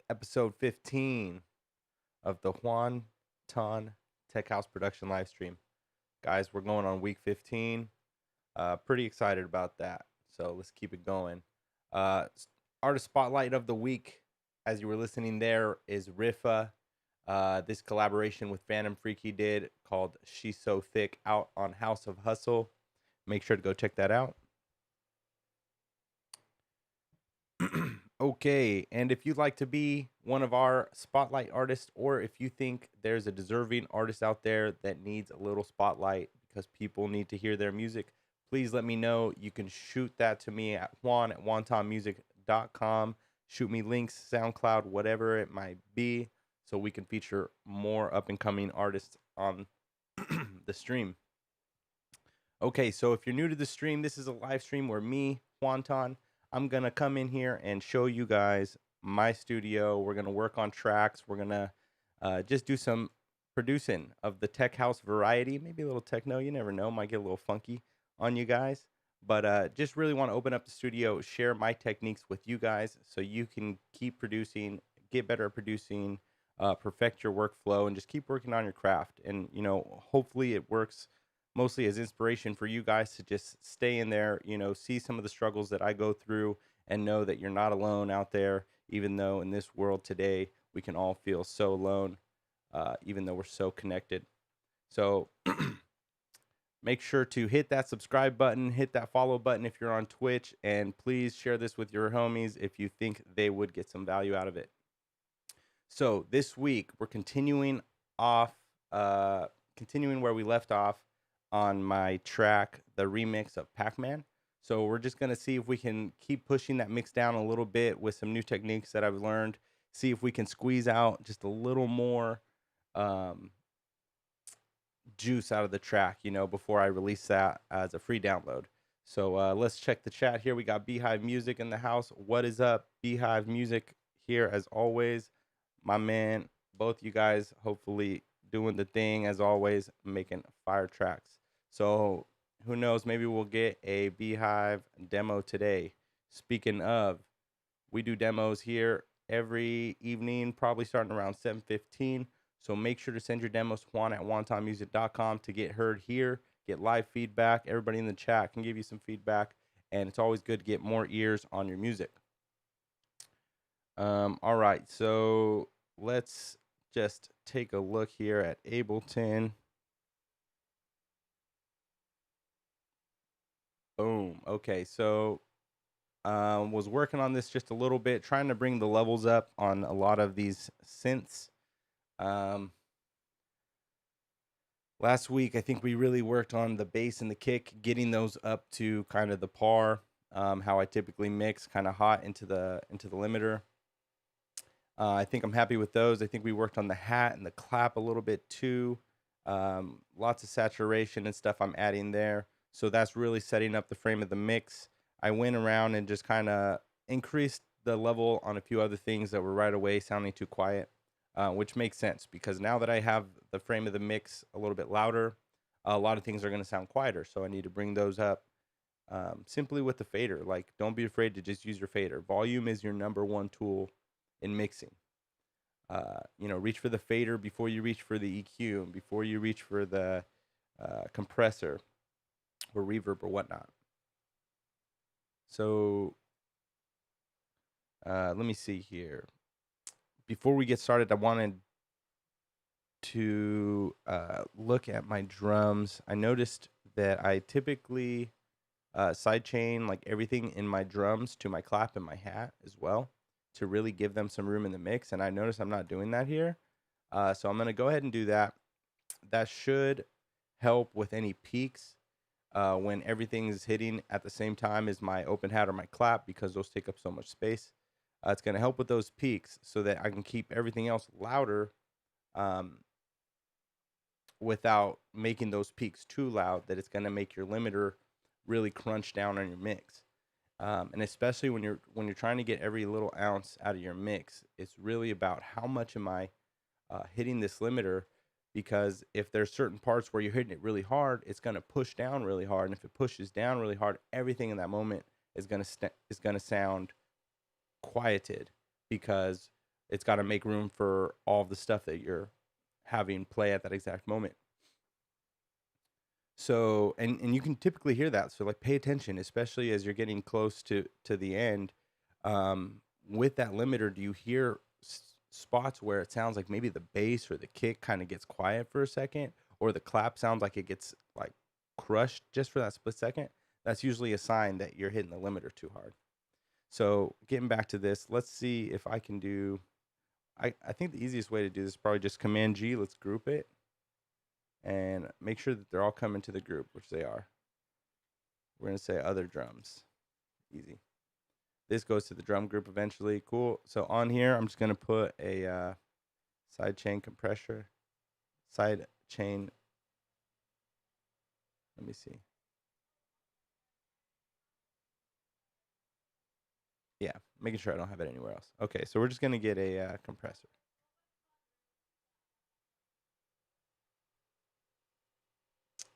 Episode 15 of the Juanton Tech House production live stream. Guys, we're going on week 15. Pretty excited about that. So let's keep it going. Artist spotlight of the week, as you were listening there, is Rifa. This collaboration with Phantom Freaky did called She's So Thick, out on House of Hustle. Make sure to go check that out. Okay, and if you'd like to be one of our spotlight artists, or if you think there's a deserving artist out there that needs a little spotlight because people need to hear their music, please let me know. You can shoot that to me at juan@juantonmusic.com. Shoot me links, SoundCloud, whatever it might be, so we can feature more up-and-coming artists on the stream. Okay, so if you're new to the stream, this is a live stream where me, Juanton, I'm going to come in here and show you guys my studio. We're going to work on tracks. We're going to just do some producing of the tech house variety, maybe a little techno. You never know. Might get a little funky on you guys. But just really want to open up the studio, share my techniques with you guys so you can keep producing, get better at producing, perfect your workflow, and just keep working on your craft. And, you know, hopefully it works mostly as inspiration for you guys to just stay in there, you know, see some of the struggles that I go through and know that you're not alone out there, even though in this world today we can all feel so alone, even though we're so connected. So make sure to hit that subscribe button, hit that follow button if you're on Twitch, and please share this with your homies if you think they would get some value out of it. So this week we're continuing where we left off on my track, the remix of Pac-Man. So we're just going to see if we can keep pushing that mix down a little bit with some new techniques that I've learned. See if we can squeeze out just a little more juice out of the track, you know, before I release that as a free download. So let's check the chat here. We got Beehive Music in the house. What is up? Beehive Music here as always. My man, both you guys hopefully doing the thing as always, making fire tracks. So who knows? Maybe we'll get a Beehive demo today. Speaking of, we do demos here every evening, probably starting around 7:15. So make sure to send your demos to Juan at wontonmusic.com to get heard here, get live feedback. Everybody in the chat can give you some feedback, and it's always good to get more ears on your music. All right, so let's just take a look here at Ableton. Boom. Okay, so was working on this just a little bit, trying to bring the levels up on a lot of these synths. Last week, I think we really worked on the bass and the kick, getting those up to kind of the par, how I typically mix, kind of hot into the limiter. I think I'm happy with those. I think we worked on the hat and the clap a little bit too. Lots of saturation and stuff I'm adding there. So that's really setting up the frame of the mix. I went around and just kind of increased the level on a few other things that were right away sounding too quiet, which makes sense because now that I have the frame of the mix a little bit louder, a lot of things are going to sound quieter. So I need to bring those up simply with the fader. Like, don't be afraid to just use your fader. Volume is your number one tool in mixing. Reach for the fader before you reach for the EQ and before you reach for the compressor or reverb or whatnot. So let me see here. Before we get started, I wanted to look at my drums. I noticed that I typically sidechain like everything in my drums to my clap and my hat as well to really give them some room in the mix. And I notice I'm not doing that here. So I'm going to go ahead and do that. That should help with any peaks when everything is hitting at the same time as my open hat or my clap, because those take up so much space. It's going to help with those peaks so that I can keep everything else louder without making those peaks too loud that it's going to make your limiter really crunch down on your mix. And especially when you're trying to get every little ounce out of your mix, it's really about how much am I hitting this limiter, because if there's certain parts where you're hitting it really hard, it's going to push down really hard, and if it pushes down really hard, everything in that moment is going to sound quieted, because it's got to make room for all of the stuff that you're having play at that exact moment. So, and you can typically hear that. So like, pay attention, especially as you're getting close to the end. With that limiter, do you hear spots where it sounds like maybe the bass or the kick kind of gets quiet for a second, or the clap sounds like it gets like crushed just for that split second? That's usually a sign that you're hitting the limiter too hard. So getting back to this, let's see if I can do, I think the easiest way to do this is probably just Command G. Let's group it and make sure that they're all coming to the group, which they are. We're going to say other drums. Easy. This goes to the drum group eventually. Cool. So on here, I'm just going to put a side chain compressor. Side chain. Let me see. Yeah, making sure I don't have it anywhere else. Okay, so we're just going to get a compressor.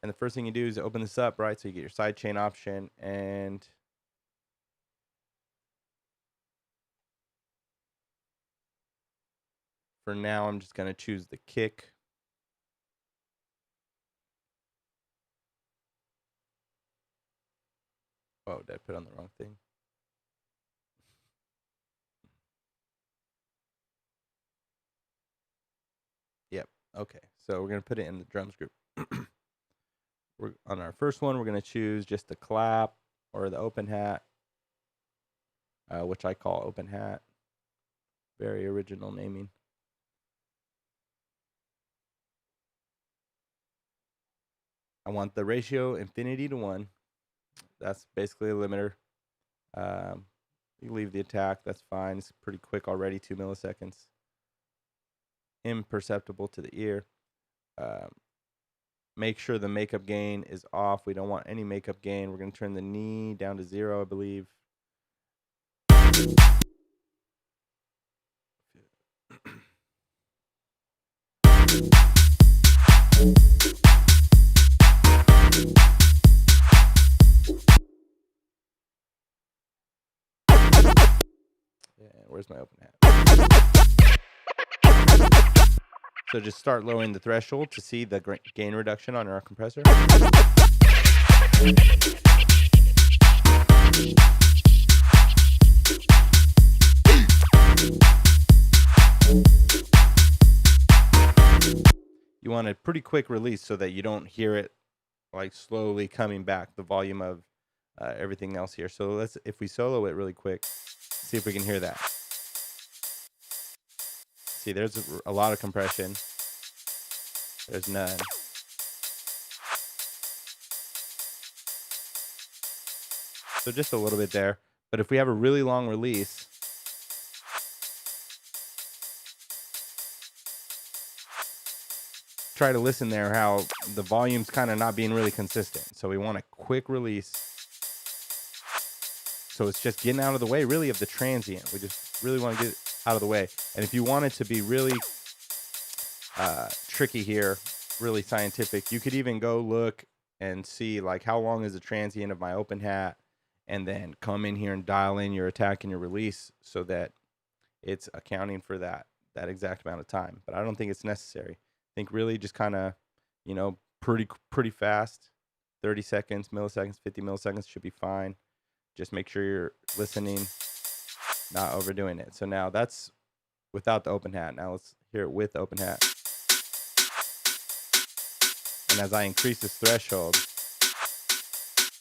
And the first thing you do is open this up, right? So you get your side chain option, and for now, I'm just going to choose the kick. Oh, did I put on the wrong thing? Yep. Okay, so we're going to put it in the drums group. We're on our first one, we're going to choose just the clap or the open hat, which I call open hat. Very original naming. I want the ratio infinity to 1. That's basically a limiter. You leave the attack, that's fine. It's pretty quick already, 2 milliseconds. Imperceptible to the ear. Make sure the makeup gain is off. We don't want any makeup gain. We're going to turn the knee down to 0, I believe. And where's my open hat? So just start lowering the threshold to see the gain reduction on our compressor. You want a pretty quick release so that you don't hear it like slowly coming back, the volume of everything else here. So if we solo it really quick, see if we can hear that. See, there's a lot of compression. There's none. So just a little bit there. But if we have a really long release, try to listen there how the volume's kind of not being really consistent. So we want a quick release. So it's just getting out of the way, really, of the transient. We just really want to get it out of the way. And if you want it to be really tricky here, really scientific, you could even go look and see like how long is the transient of my open hat, and then come in here and dial in your attack and your release so that it's accounting for that exact amount of time. But I don't think it's necessary. I think really just kind of, you know, pretty fast, 30 seconds, milliseconds, 50 milliseconds should be fine. Just make sure you're listening, not overdoing it. So now that's without the open hat. Now let's hear it with the open hat. And as I increase this threshold,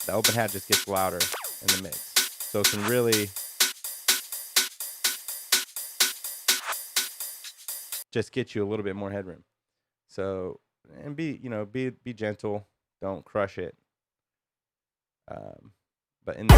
the open hat just gets louder in the mix. So it can really just get you a little bit more headroom. So, and be gentle, don't crush it. But in the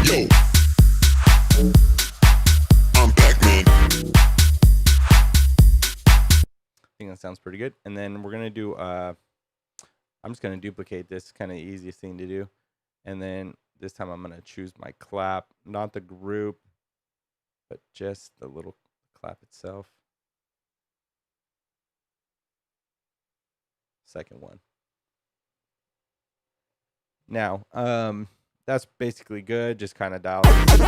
Yo, I'm Pac-Man. I think that sounds pretty good. And then we're gonna do I'm just gonna duplicate this, kind of the easiest thing to do. And then this time I'm gonna choose my clap, not the group, but just the little clap itself. Second one. Now, that's basically good. Just kind of dial it.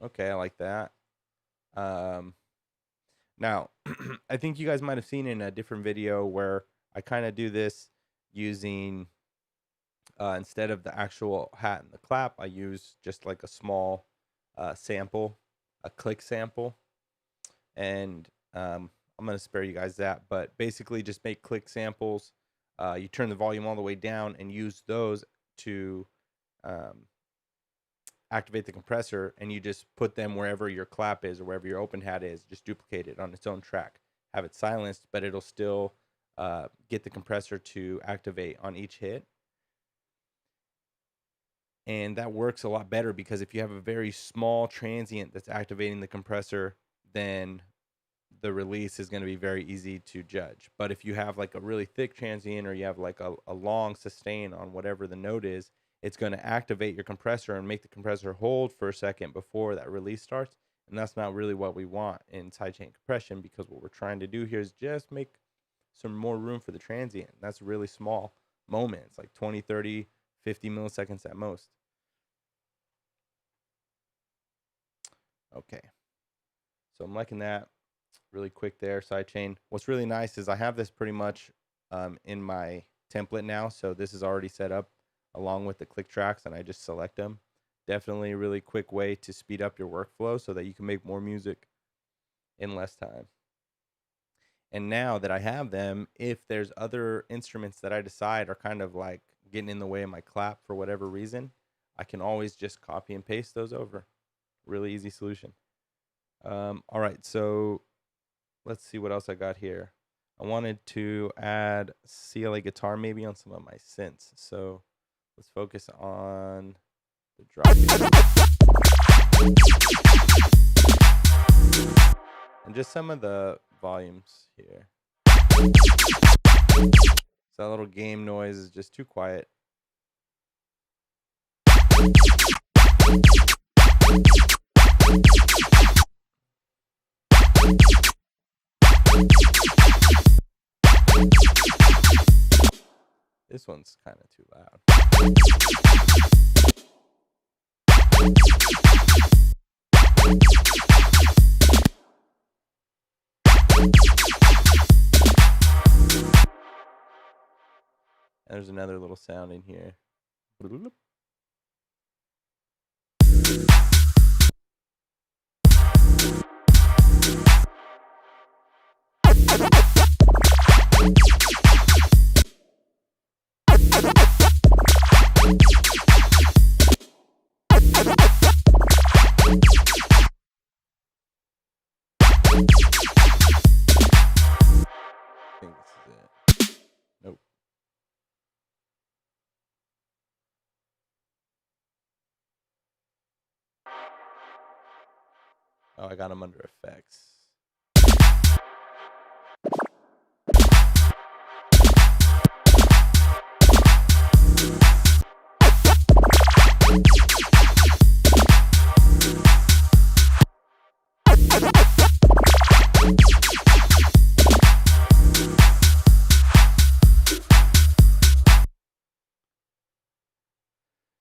Okay, I like that. Now, I think you guys might have seen in a different video where I kind of do this using, instead of the actual hat and the clap, I use just like a small sample, a click sample. And I'm going to spare you guys that. But basically just make click samples. You turn the volume all the way down and use those to activate the compressor, and you just put them wherever your clap is or wherever your open hat is. Just duplicate it on its own track. Have it silenced, but it'll still get the compressor to activate on each hit. And that works a lot better because if you have a very small transient that's activating the compressor, then the release is going to be very easy to judge. But if you have like a really thick transient, or you have like a long sustain on whatever the note is, it's going to activate your compressor and make the compressor hold for a second before that release starts. And that's not really what we want in sidechain compression, because what we're trying to do here is just make some more room for the transient. That's a really small moment. It's like 20, 30, 50 milliseconds at most. Okay. So I'm liking that. Really quick there, sidechain. What's really nice is I have this pretty much in my template now. So this is already set up along with the click tracks, and I just select them. Definitely a really quick way to speed up your workflow so that you can make more music in less time. And now that I have them, if there's other instruments that I decide are kind of like getting in the way of my clap for whatever reason, I can always just copy and paste those over. Really easy solution. All right, so let's see what else I got here. I wanted to add CLA guitar maybe on some of my synths. So let's focus on the drop beat. And just some of the volumes here. So that little game noise is just too quiet. This one's kind of too loud. And there's another little sound in here. I think this is it. Nope. Oh, I got them under effects.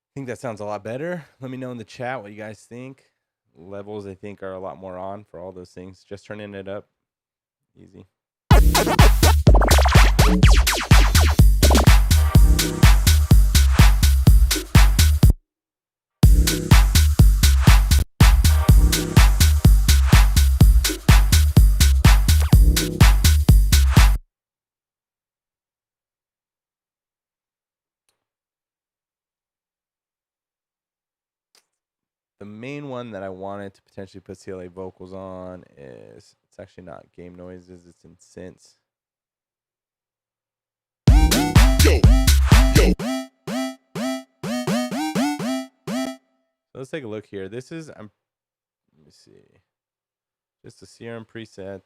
I think that sounds a lot better. Let me know in the chat what you guys think. Levels, I think, are a lot more on for all those things. Just turning it up. Easy. The main one that I wanted to potentially put CLA vocals on is, it's actually not game noises, it's in synths. Yo, yo. So let's take a look here. This is, let me see, just a CRM preset.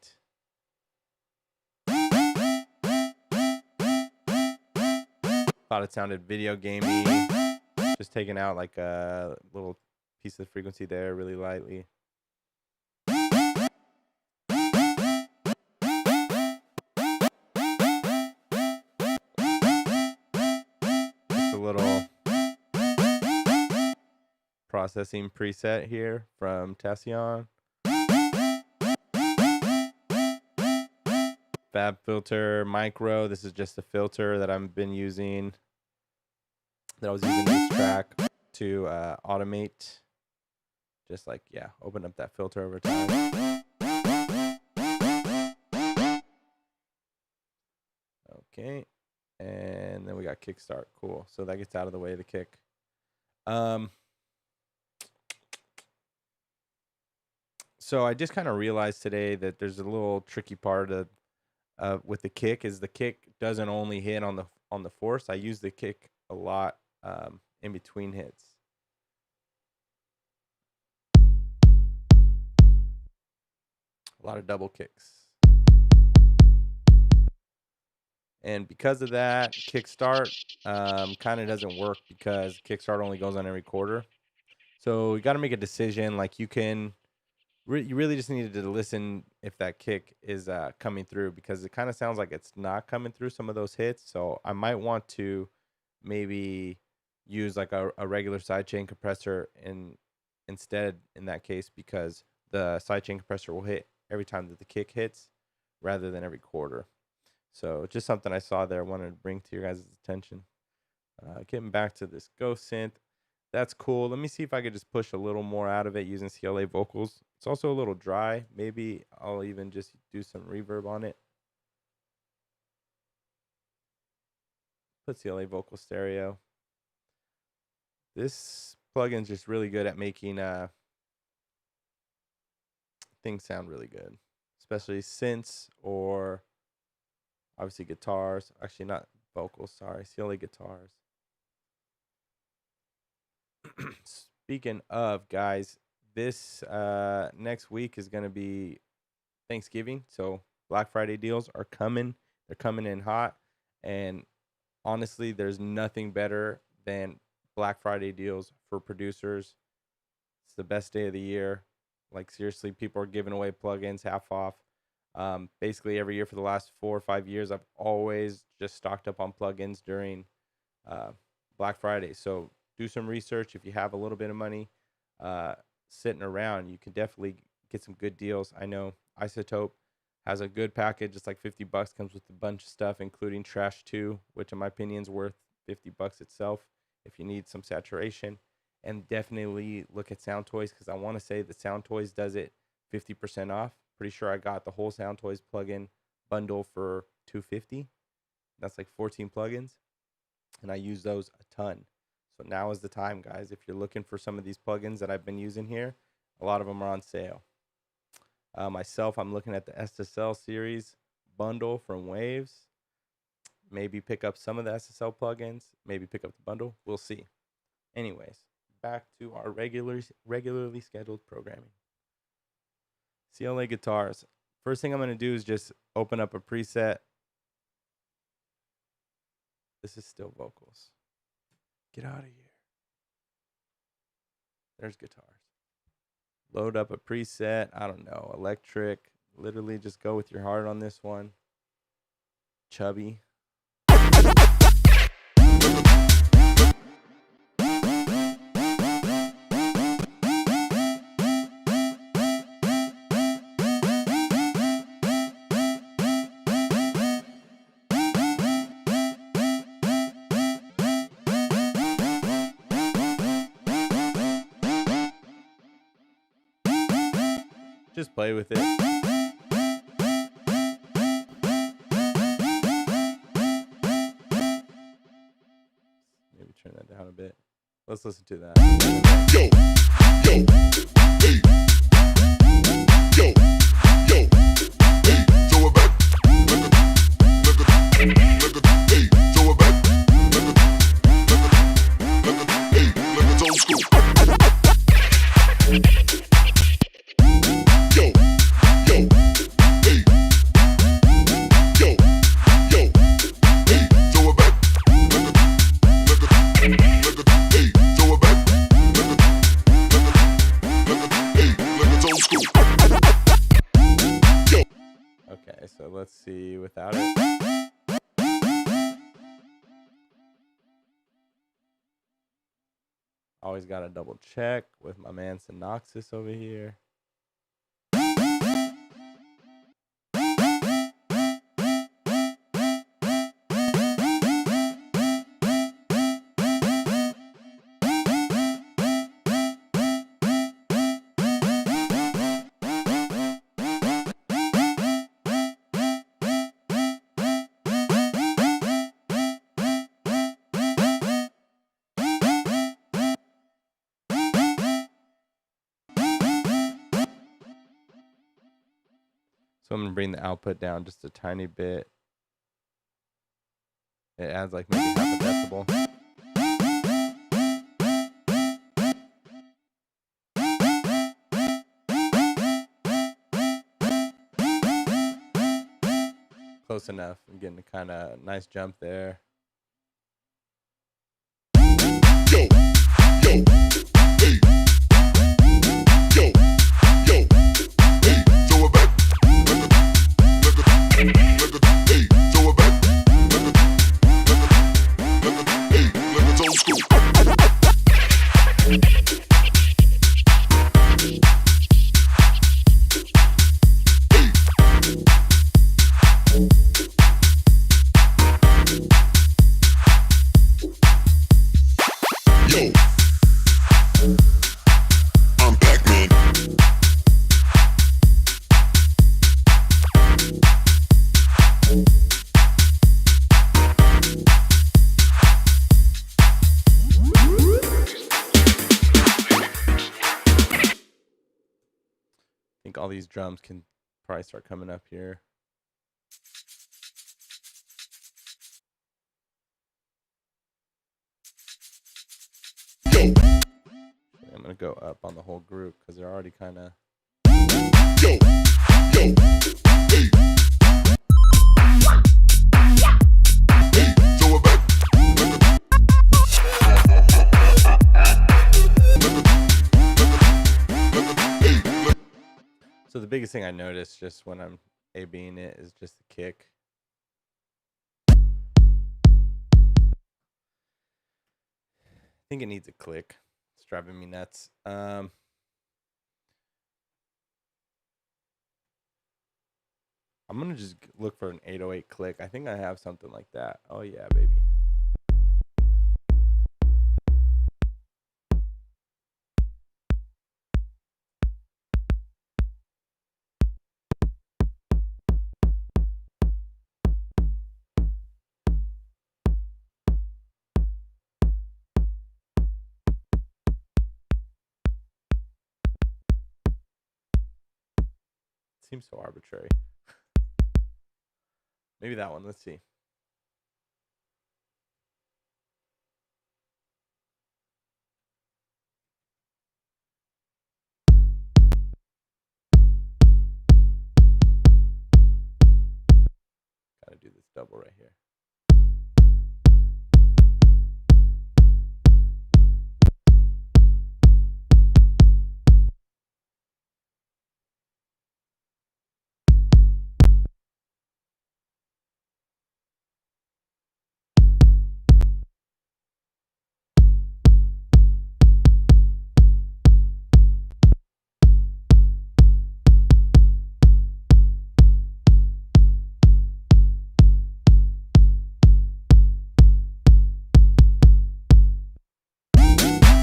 Thought it sounded video gamey. Just taking out like a little piece of frequency there really lightly. Just a little processing preset here from Tassion. Fab filter micro. This is just a filter that I've been using, that I was using this track to automate. Just like, yeah, open up that filter over time. Okay. And then we got kickstart. Cool. So that gets out of the way of the kick. So I just kind of realized today that there's a little tricky part of with the kick, is the kick doesn't only hit on the force. I use the kick a lot in between hits. A lot of double kicks. And because of that, kickstart kind of doesn't work because kickstart only goes on every quarter. So you got to make a decision. Like you really just needed to listen if that kick is coming through, because it kind of sounds like it's not coming through some of those hits. So I might want to maybe use like a regular sidechain compressor instead in that case, because the sidechain compressor will hit every time that the kick hits rather than every quarter. So just something I saw there, I wanted to bring to your guys' attention. Getting back to this Ghost synth, that's cool. Let me see if I could just push a little more out of it using CLA vocals. It's also a little dry. Maybe I'll even just do some reverb on it. Put CLA vocal stereo. This plugin's just really good at making things sound really good, especially synths or obviously guitars. Actually, not vocals, sorry, CLA guitars. Speaking of, guys, this next week is going to be Thanksgiving. So Black Friday deals are coming. They're coming in hot. And honestly, there's nothing better than Black Friday deals for producers. It's the best day of the year. Like, seriously, people are giving away plugins half off. Basically, every year for the last 4 or 5 years, I've always just stocked up on plugins during uh, Black Friday. So do some research. If you have a little bit of money sitting around, you can definitely get some good deals. I know Isotope has a good package. It's like $50, comes with a bunch of stuff, including Trash 2, which in my opinion is worth $50 itself if you need some saturation. And definitely look at Sound Toys, because I want to say that Sound Toys does it 50% off. Pretty sure I got the whole Sound Toys plugin bundle for $250. That's like 14 plugins, and I use those a ton. So now is the time, guys. If you're looking for some of these plugins that I've been using here, a lot of them are on sale. Myself, I'm looking at the SSL series bundle from Waves. Maybe pick up some of the SSL plugins. Maybe pick up the bundle. We'll see. Anyways, back to our regularly scheduled programming. CLA guitars. First thing I'm going to do is just open up a preset. This is still vocals. Get out of here. There's guitars. Load up a preset. I don't know. Electric. Literally just go with your heart on this one. Chubby. Just play with it. Maybe turn that down a bit. Let's listen to that. Yo, yo, hey. Yo, yo, hey. Throw it back. Look at, hey. Throw it back. Look at, hey. Look at old school. Yo, yo, hey. Yo, yo, hey. Throw it back. Look at, hey. Throw it back. Look at, hey. Look at old school. Yo. Okay, so let's see without it. Always got to double check with my man Synoxis over here. So I'm going to bring the output down just a tiny bit. It adds like maybe half a decibel. Close enough. I'm getting a kind of nice jump there. Yo, yo, hey. Yo, yo, hey. Throw it back. Look at, hey. Throw it back. Look at, hey. Look at old school. Yo, I'm Pac-Man. I think all these drums can probably start coming up here. Yo, I'm going to go up on the whole group because they're already kind of... yo, Hey, throw it back. So the biggest thing I notice just when I'm A-Bing it is just the kick. I think it needs a click. It's driving me nuts. I'm gonna just look for an 808 click. I think I have something like that. Oh yeah, baby. Seems so arbitrary. Maybe that one. Let's see. Gotta do this double right here.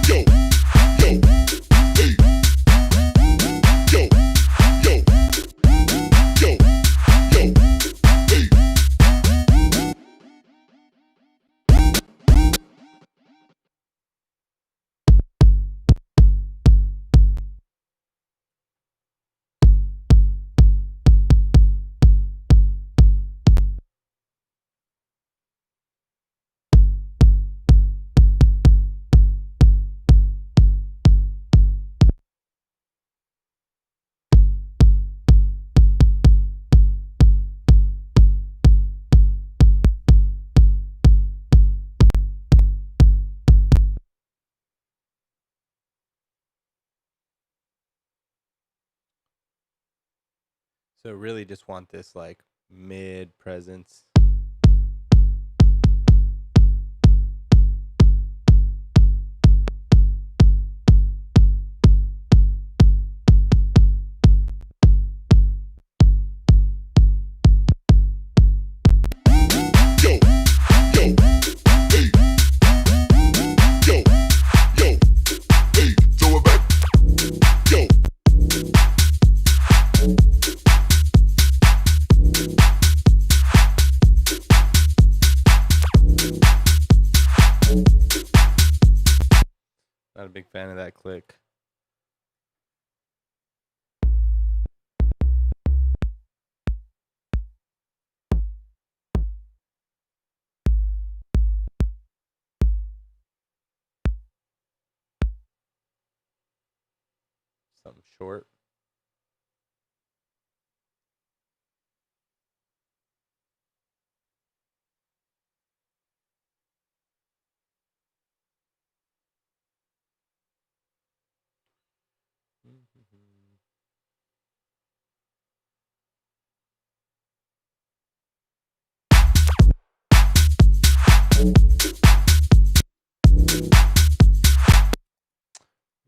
Yo, yo, hey. Yo, yo, yo, yo, hey. So really just want this like mid presence. Yo, yo, hey. Yo, yo, hey. Throw it back. Yo. Not a big fan of that click. Something short.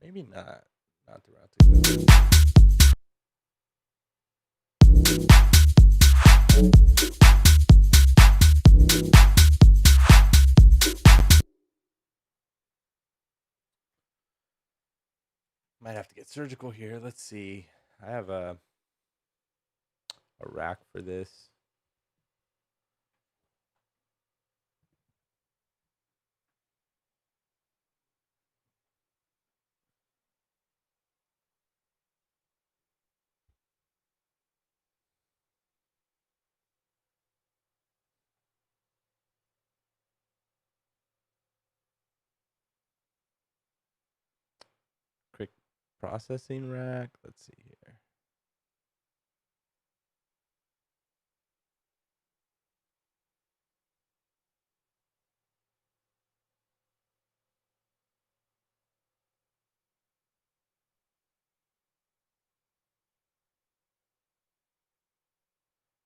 Maybe not. Not the route to go. Might have to get surgical here. Let's see. I have a rack for this. Quick processing rack. Let's see here.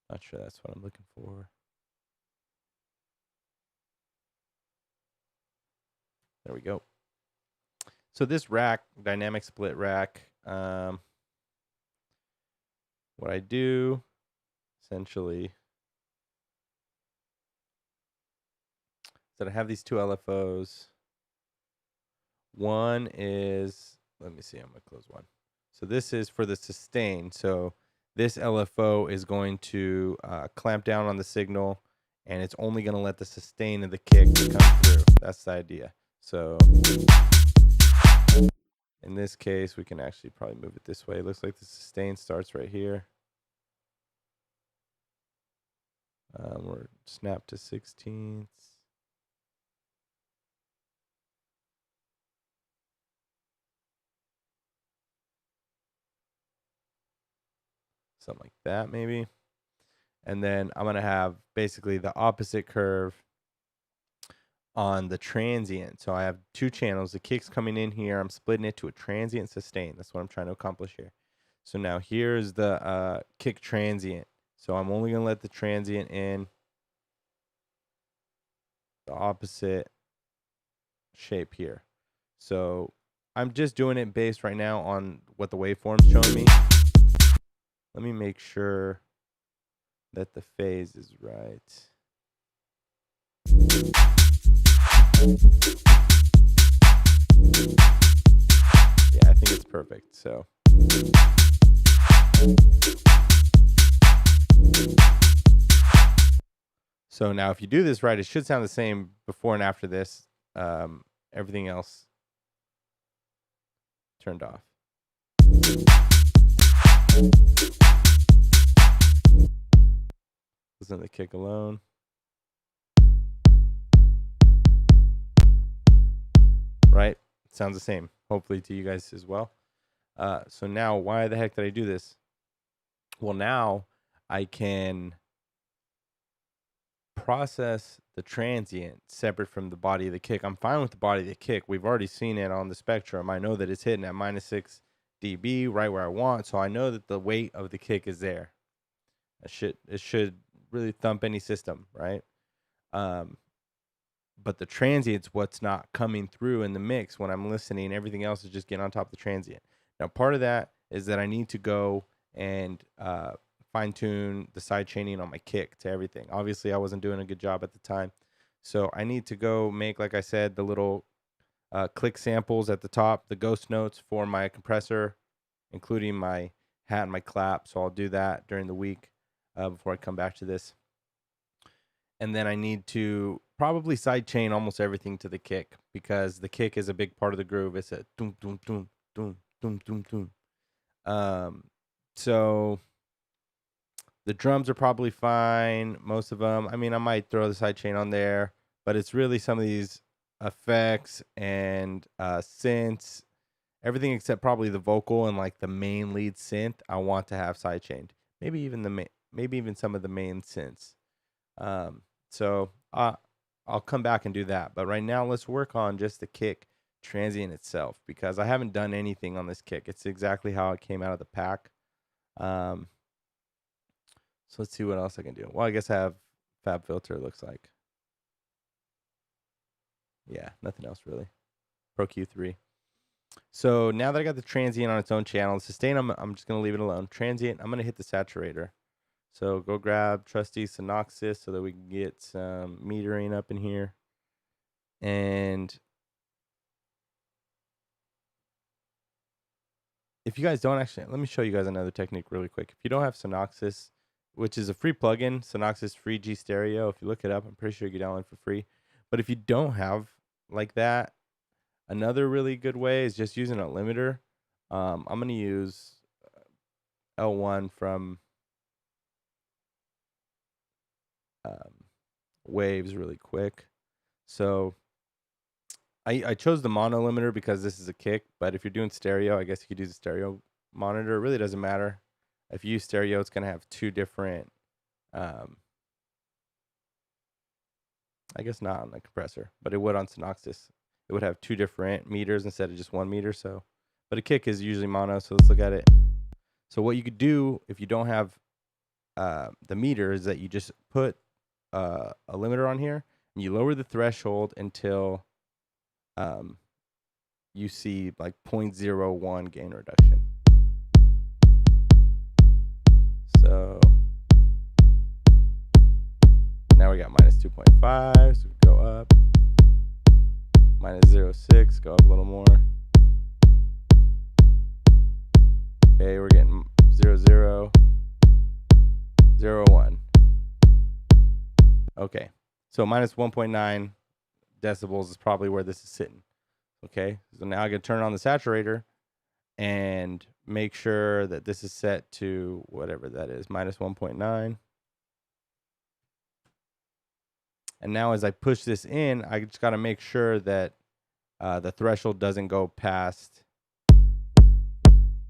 Not sure that's what I'm looking for. There we go. So this rack, dynamic split rack, what I do essentially is that I have these two LFOs. One is, let me see, I'm going to close one. So this is for the sustain. So this LFO is going to clamp down on the signal, and it's only going to let the sustain of the kick come through. That's the idea. So in this case, we can actually probably move it this way. It looks like the sustain starts right here. We're snapped to 16ths. Something like that, maybe. And then I'm going to have basically the opposite curve on the transient. So I have two channels. The kick's coming in here. I'm splitting it to a transient sustain. That's what I'm trying to accomplish here. So now here's the kick transient. So I'm only going to let the transient in the opposite shape here. So I'm just doing it based right now on what the waveform's showing me. Let me make sure that the phase is right. Yeah, I think it's perfect. So now if you do this right, it should sound the same before and after this. Everything else turned off. Listen to the kick alone. Right? Sounds the same, hopefully to you guys as well. So now, why the heck did I do this? Well, now I can process the transient separate from the body of the kick. I'm fine with the body of the kick. We've already seen it on the spectrum. I know that it's hitting at -6 dB, right where I want. So I know that the weight of the kick is there. It should really thump any system, right? But the transient's what's not coming through in the mix when I'm listening. Everything else is just getting on top of the transient. Now, part of that is that I need to go and fine tune the side chaining on my kick to everything. Obviously, I wasn't doing a good job at the time. So I need to go make, like I said, the little click samples at the top, the ghost notes for my compressor, including my hat and my clap. So I'll do that during the week before I come back to this. And then I need to probably sidechain almost everything to the kick, because the kick is a big part of the groove. It's a doom, doom, doom, doom, doom, doom, doom. So the drums are probably fine, most of them. I mean, I might throw the sidechain on there, but it's really some of these effects and synths, everything except probably the vocal and like the main lead synth I want to have sidechained. Maybe even some of the main synths. So I'll come back and do that. But right now, let's work on just the kick transient itself, because I haven't done anything on this kick. It's exactly how it came out of the pack. So let's see what else I can do. Well, I guess I have Fab Filter, it looks like. Yeah, nothing else really. Pro Q3. So now that I got the transient on its own channel, the sustain, I'm just going to leave it alone. Transient, I'm going to hit the saturator. So go grab trusty Synoxis so that we can get some metering up in here. And if you guys don't actually, let me show you guys another technique really quick. If you don't have Synoxis, which is a free plugin, Synoxis Free G Stereo, if you look it up, I'm pretty sure you get download for free. But if you don't have like that, another really good way is just using a limiter. I'm going to use L1 from Waves really quick. So I chose the mono limiter because this is a kick, but if you're doing stereo, I guess you could use a stereo monitor. It really doesn't matter. If you use stereo, it's going to have two different, I guess not on the compressor, but it would on Synoxis. It would have two different meters instead of just 1 meter. So, but a kick is usually mono. So let's look at it. So what you could do if you don't have the meter is that you just put a limiter on here and you lower the threshold until you see like 0.01 gain reduction. So now we got minus 2.5, so we go up. Minus 0.6, go up a little more. Okay, we're getting 0.0, 0.1. Okay, so minus 1.9 decibels is probably where this is sitting. Okay, so now I can turn on the saturator and make sure that this is set to whatever that is, minus 1.9. And now as I push this in, I just got to make sure that the threshold doesn't go past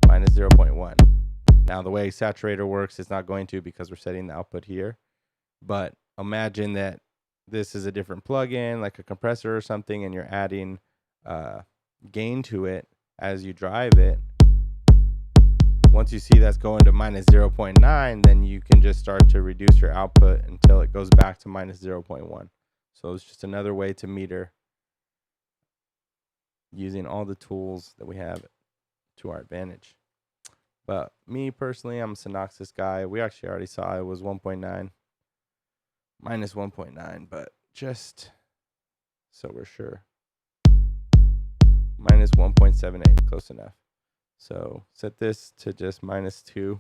minus 0.1. Now the way saturator works, it's not going to because we're setting the output here. But imagine that this is a different plugin, like a compressor or something, and you're adding gain to it as you drive it. Once you see that's going to minus 0.9, then you can just start to reduce your output until it goes back to minus 0.1. So it's just another way to meter using all the tools that we have to our advantage. But me personally, I'm a Synoxis guy. We actually already saw it was 1.9, minus 1.9, but just so we're sure. Minus 1.78, close enough. So set this to just minus 2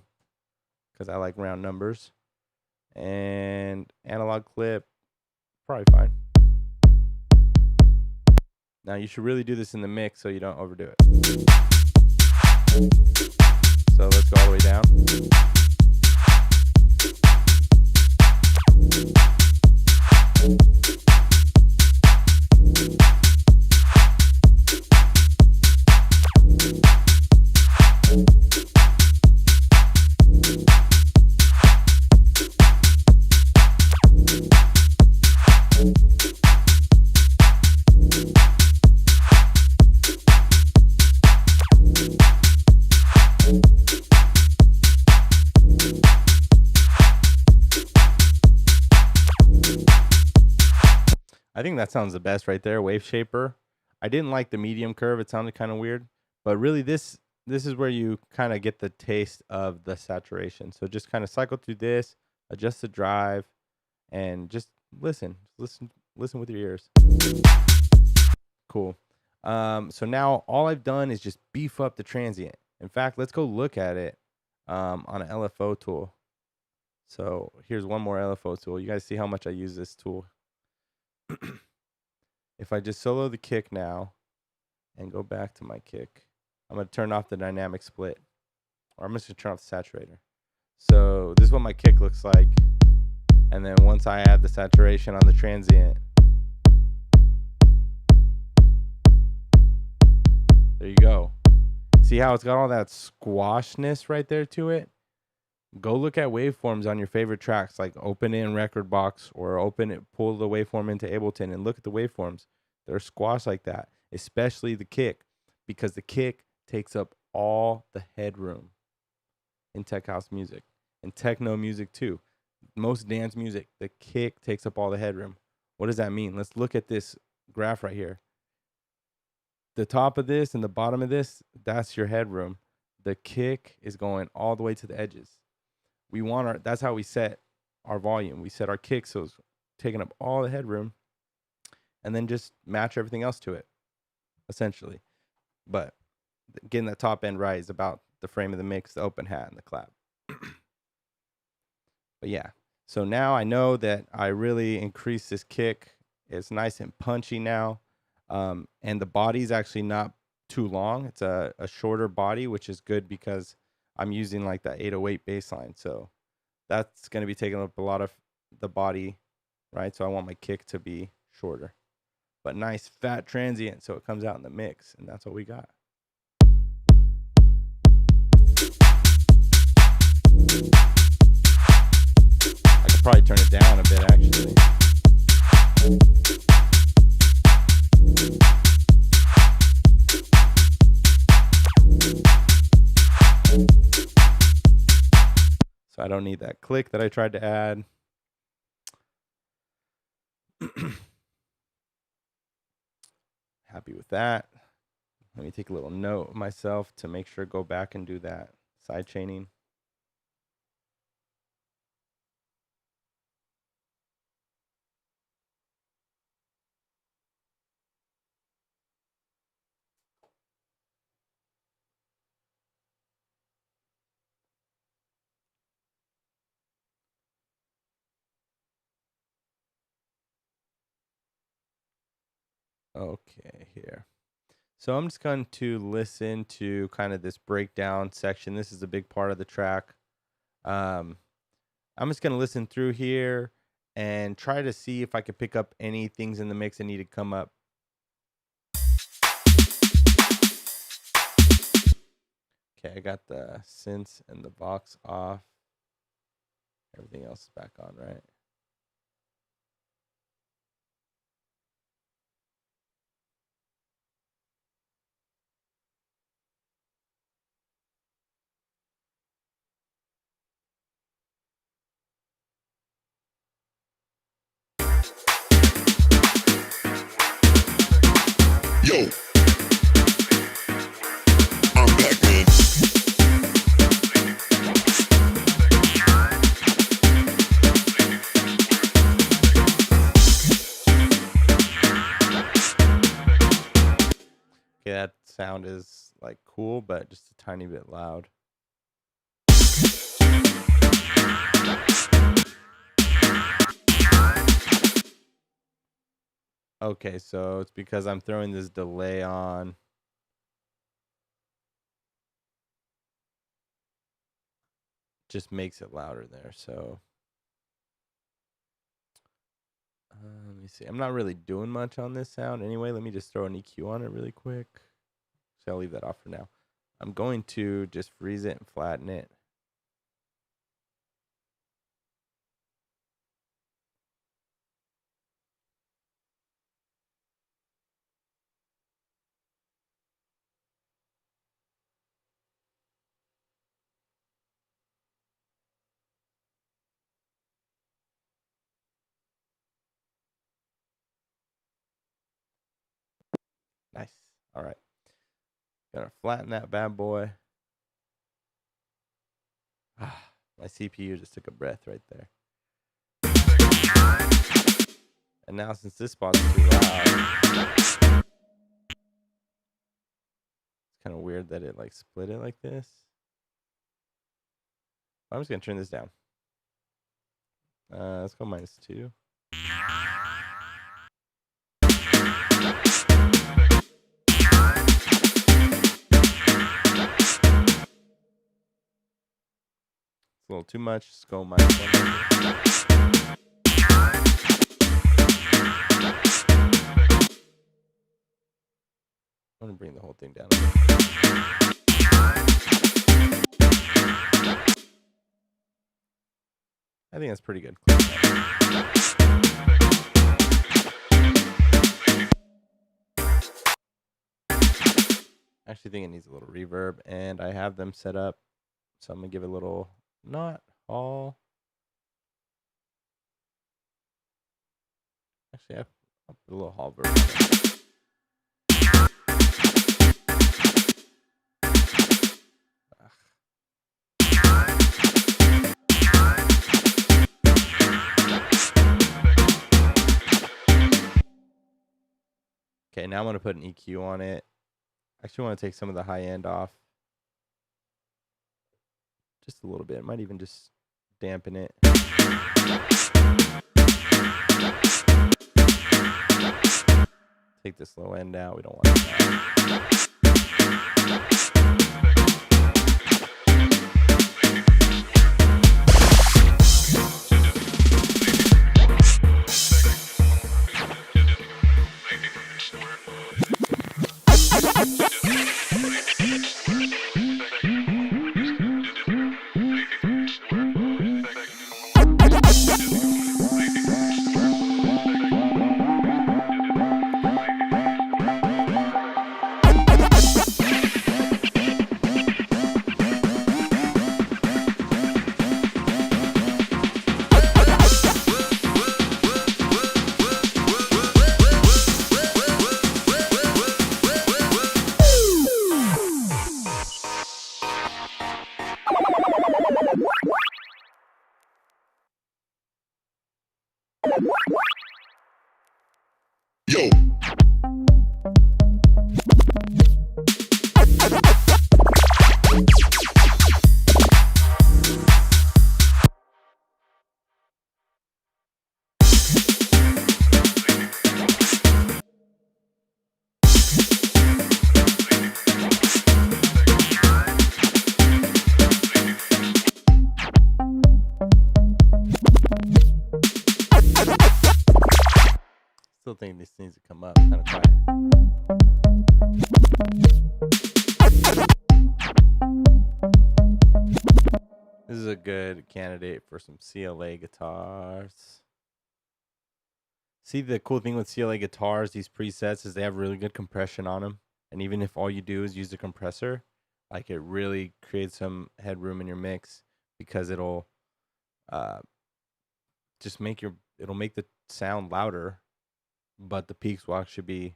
because I like round numbers. And analog clip, probably fine. Now you should really do this in the mix so you don't overdo it. So let's go all the way down. I think that sounds the best right there, Wave Shaper. I didn't like the medium curve. It sounded kind of weird. But really, this is where you kind of get the taste of the saturation. So just kind of cycle through this, adjust the drive, and just listen with your ears. Cool. So now all I've done is just beef up the transient. In fact, let's go look at it on an LFO tool. So here's one more LFO tool. You guys see how much I use this tool. If I just solo the kick now and go back to my kick, I'm going to turn off the dynamic split, or I'm just going to turn off the saturator. So this is what my kick looks like. And then once I add the saturation on the transient, there you go. See how it's got all that squashness right there to it? Go look at waveforms on your favorite tracks, like open in Rekordbox or pull the waveform into Ableton and look at the waveforms. They're squashed like that, especially the kick, because the kick takes up all the headroom in tech house music and techno music too. Most dance music, the kick takes up all the headroom. What does that mean? Let's look at this graph right here. The top of this and the bottom of this, that's your headroom. The kick is going all the way to the edges. That's how we set our volume. We set our kick so it's taking up all the headroom and then just match everything else to it, essentially. But getting that top end right is about the frame of the mix, the open hat, and the clap. But yeah, so now I know that I really increased this kick. It's nice and punchy now. And the body's actually not too long. It's a shorter body, which is good because I'm using like that 808 bass line. So that's going to be taking up a lot of the body, right? So I want my kick to be shorter. But nice fat transient so it comes out in the mix. And that's what we got. I could probably turn it down a bit actually. So I don't need that click that I tried to add. Happy with that. Let me take a little note of myself to make sure go back and do that side chaining. Okay, here. So I'm just going to listen to kind of this breakdown section. This is a big part of the track. I'm just going to listen through here and try to see if I could pick up any things in the mix that need to come up. Okay, I got the synths and the Vox off. Everything else is back on, right? Yo, I'm Pac-Man. Okay, that sound is like cool, but just a tiny bit loud. Okay, so it's because I'm throwing this delay on. Just makes it louder there, so let me see. I'm not really doing much on this sound anyway. Let me just throw an EQ on it really quick. So I'll leave that off for now. I'm going to just freeze it and flatten it. Nice. All right. Gotta flatten that bad boy. My CPU just took a breath right there. And now since this spot's too loud, it's kind of weird that it like split it like this. I'm just gonna turn this down. Let's go -2. It's a little too much. Just go -1. I'm gonna bring the whole thing down. I think that's pretty good. I actually think it needs a little reverb, and I have them set up, so I'm gonna give it a little not all. Actually, I'll put a little hall verb. Okay, now I'm gonna put an EQ on it. Actually, want to take some of the high end off, just a little bit. Might even just dampen it. Take this low end out. We don't want that. Yo. Still think this needs to come up kind of quiet. This is a good candidate for some CLA guitars. See, the cool thing with CLA guitars, these presets, is they have really good compression on them. And even if all you do is use the compressor, like, it really creates some headroom in your mix, because it'll just make it'll make the sound louder, but the peaks will actually be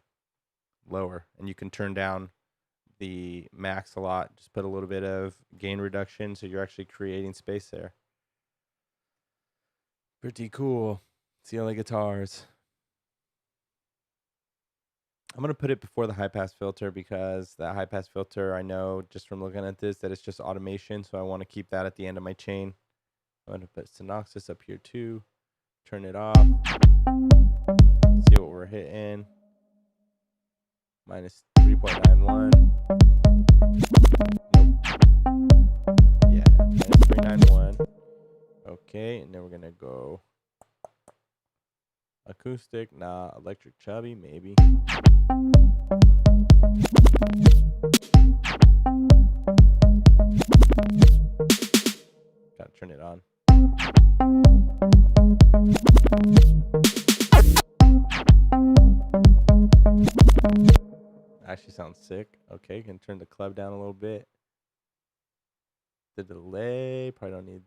lower. And you can turn down the max a lot. Just put a little bit of gain reduction, so you're actually creating space there. Pretty cool. CLA guitars. I'm going to put it before the high pass filter, because that high pass filter, I know just from looking at this that it's just automation, so I want to keep that at the end of my chain. I'm going to put Synoxis up here too. Turn it off. See what we're hitting. Minus 3.91. Nope. Yeah, minus 391. Okay, and then we're going to go acoustic. Nah, electric chubby, maybe. Gotta turn it on. Actually sounds sick. Okay, can turn the club down a little bit. The delay, probably don't need.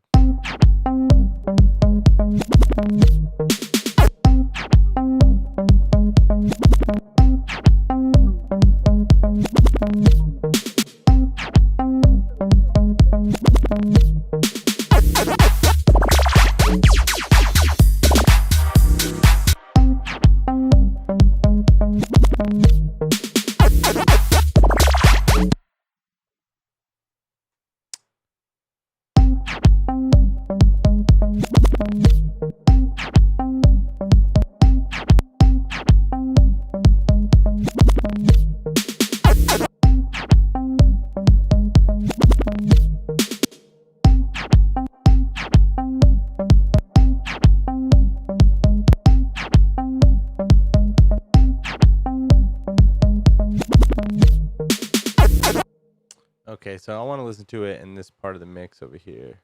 Okay, so I want to listen to it in this part of the mix over here.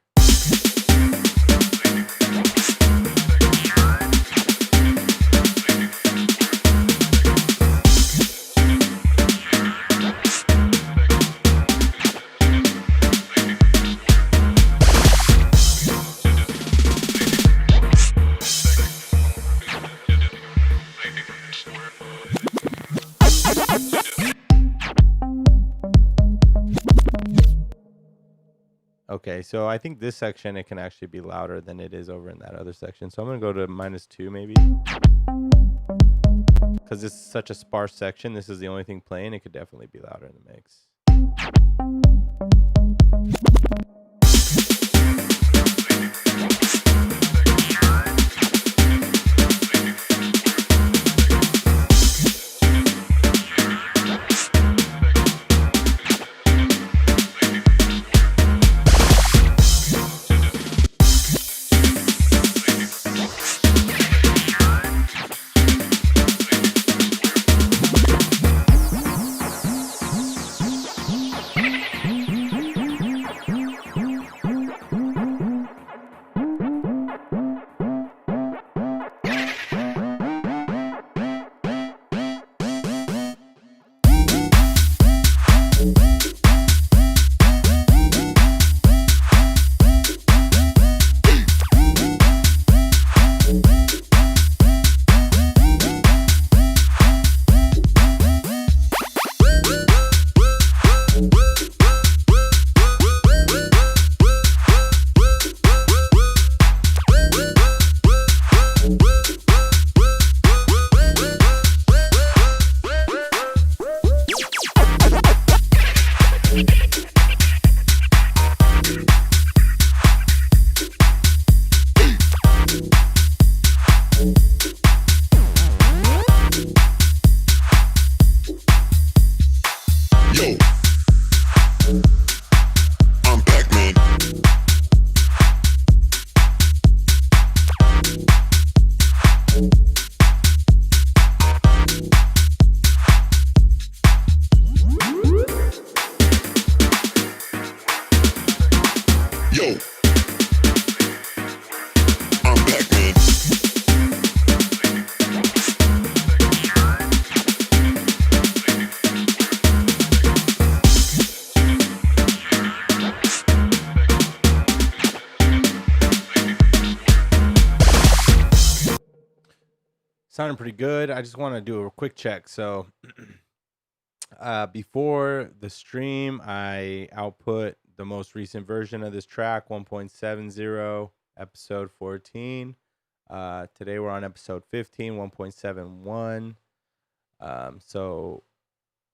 Okay, so I think this section, it can actually be louder than it is over in that other section. So I'm going to go to -2 maybe. Because it's such a sparse section, this is the only thing playing. It could definitely be louder in the mix. Yo, I'm Pac-Man. Yo, I'm Pac-Man. Sounding pretty good. I just want to do a quick check. So before the stream, I output the most recent version of this track, 1.70, episode 14. Today we're on episode 15, 1.71. So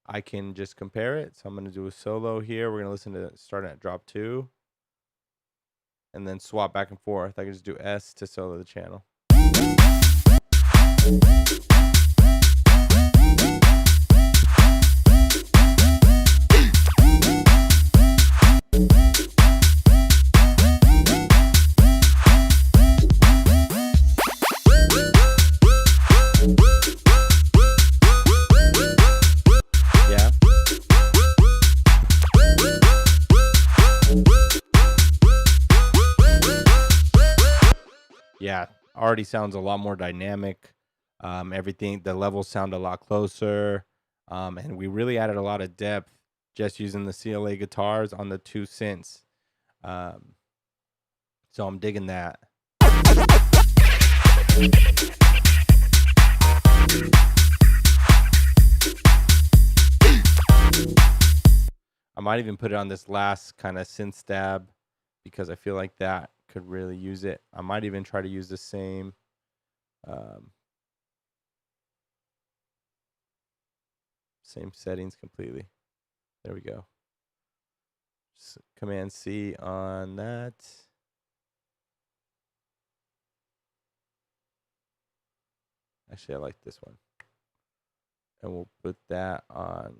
I can just compare it. So I'm going to do a solo here. We're going to listen to starting at drop 2 and then swap back and forth. I can just do S to solo the channel. Yeah. Yeah, already sounds a lot more dynamic. Everything, the levels sound a lot closer. And we really added a lot of depth just using the CLA guitars on the 2 synths. So I'm digging that. I might even put it on this last kind of synth stab because I feel like that could really use it. I might even try to use the same same settings completely. There we go. Just Command C on that. Actually, I like this one. And we'll put that on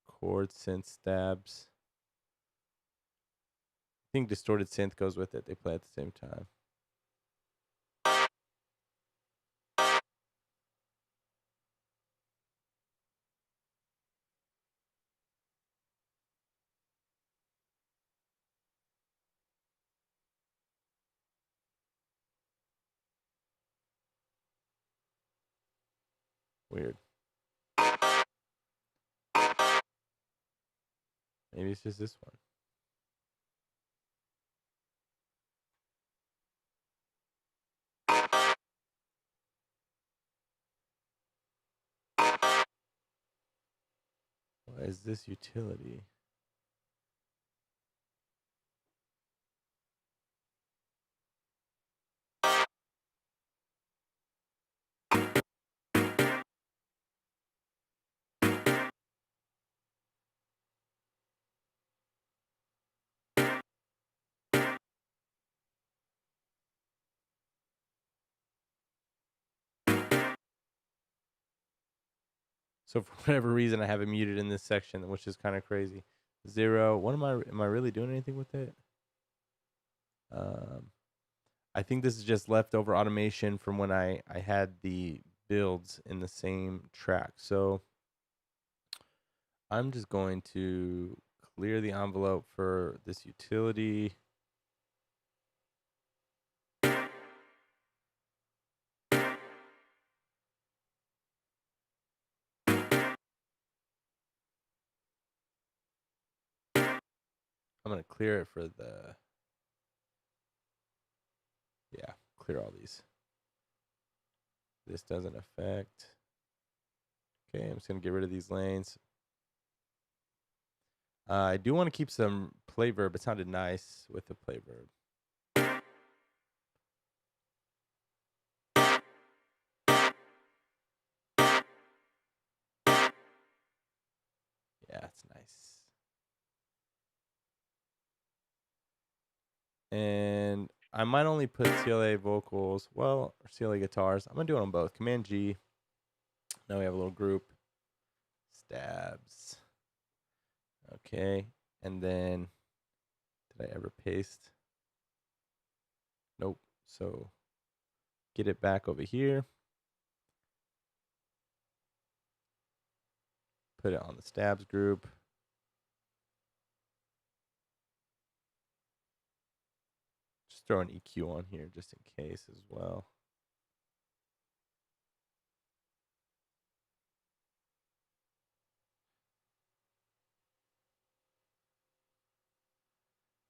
chord synth stabs. I think distorted synth goes with it. They play at the same time. Weird. Maybe it's just this one. What is this utility? So for whatever reason, I have it muted in this section, which is kind of crazy. 0. What am I really doing anything with it? I think this is just leftover automation from when I had the builds in the same track. So I'm just going to clear the envelope for this utility. I'm going to clear it for the, yeah, clear all these. This doesn't affect. Okay, I'm just going to get rid of these lanes. I do want to keep some play verb. It sounded nice with the play verb. Yeah, it's nice. And I might only put CLA vocals, well, or CLA guitars. I'm gonna do it on both. Command G. Now we have a little group. Stabs. Okay, and then did I ever paste? Nope. So get it back over here. Put it on the stabs group. Just throw an EQ on here just in case as well.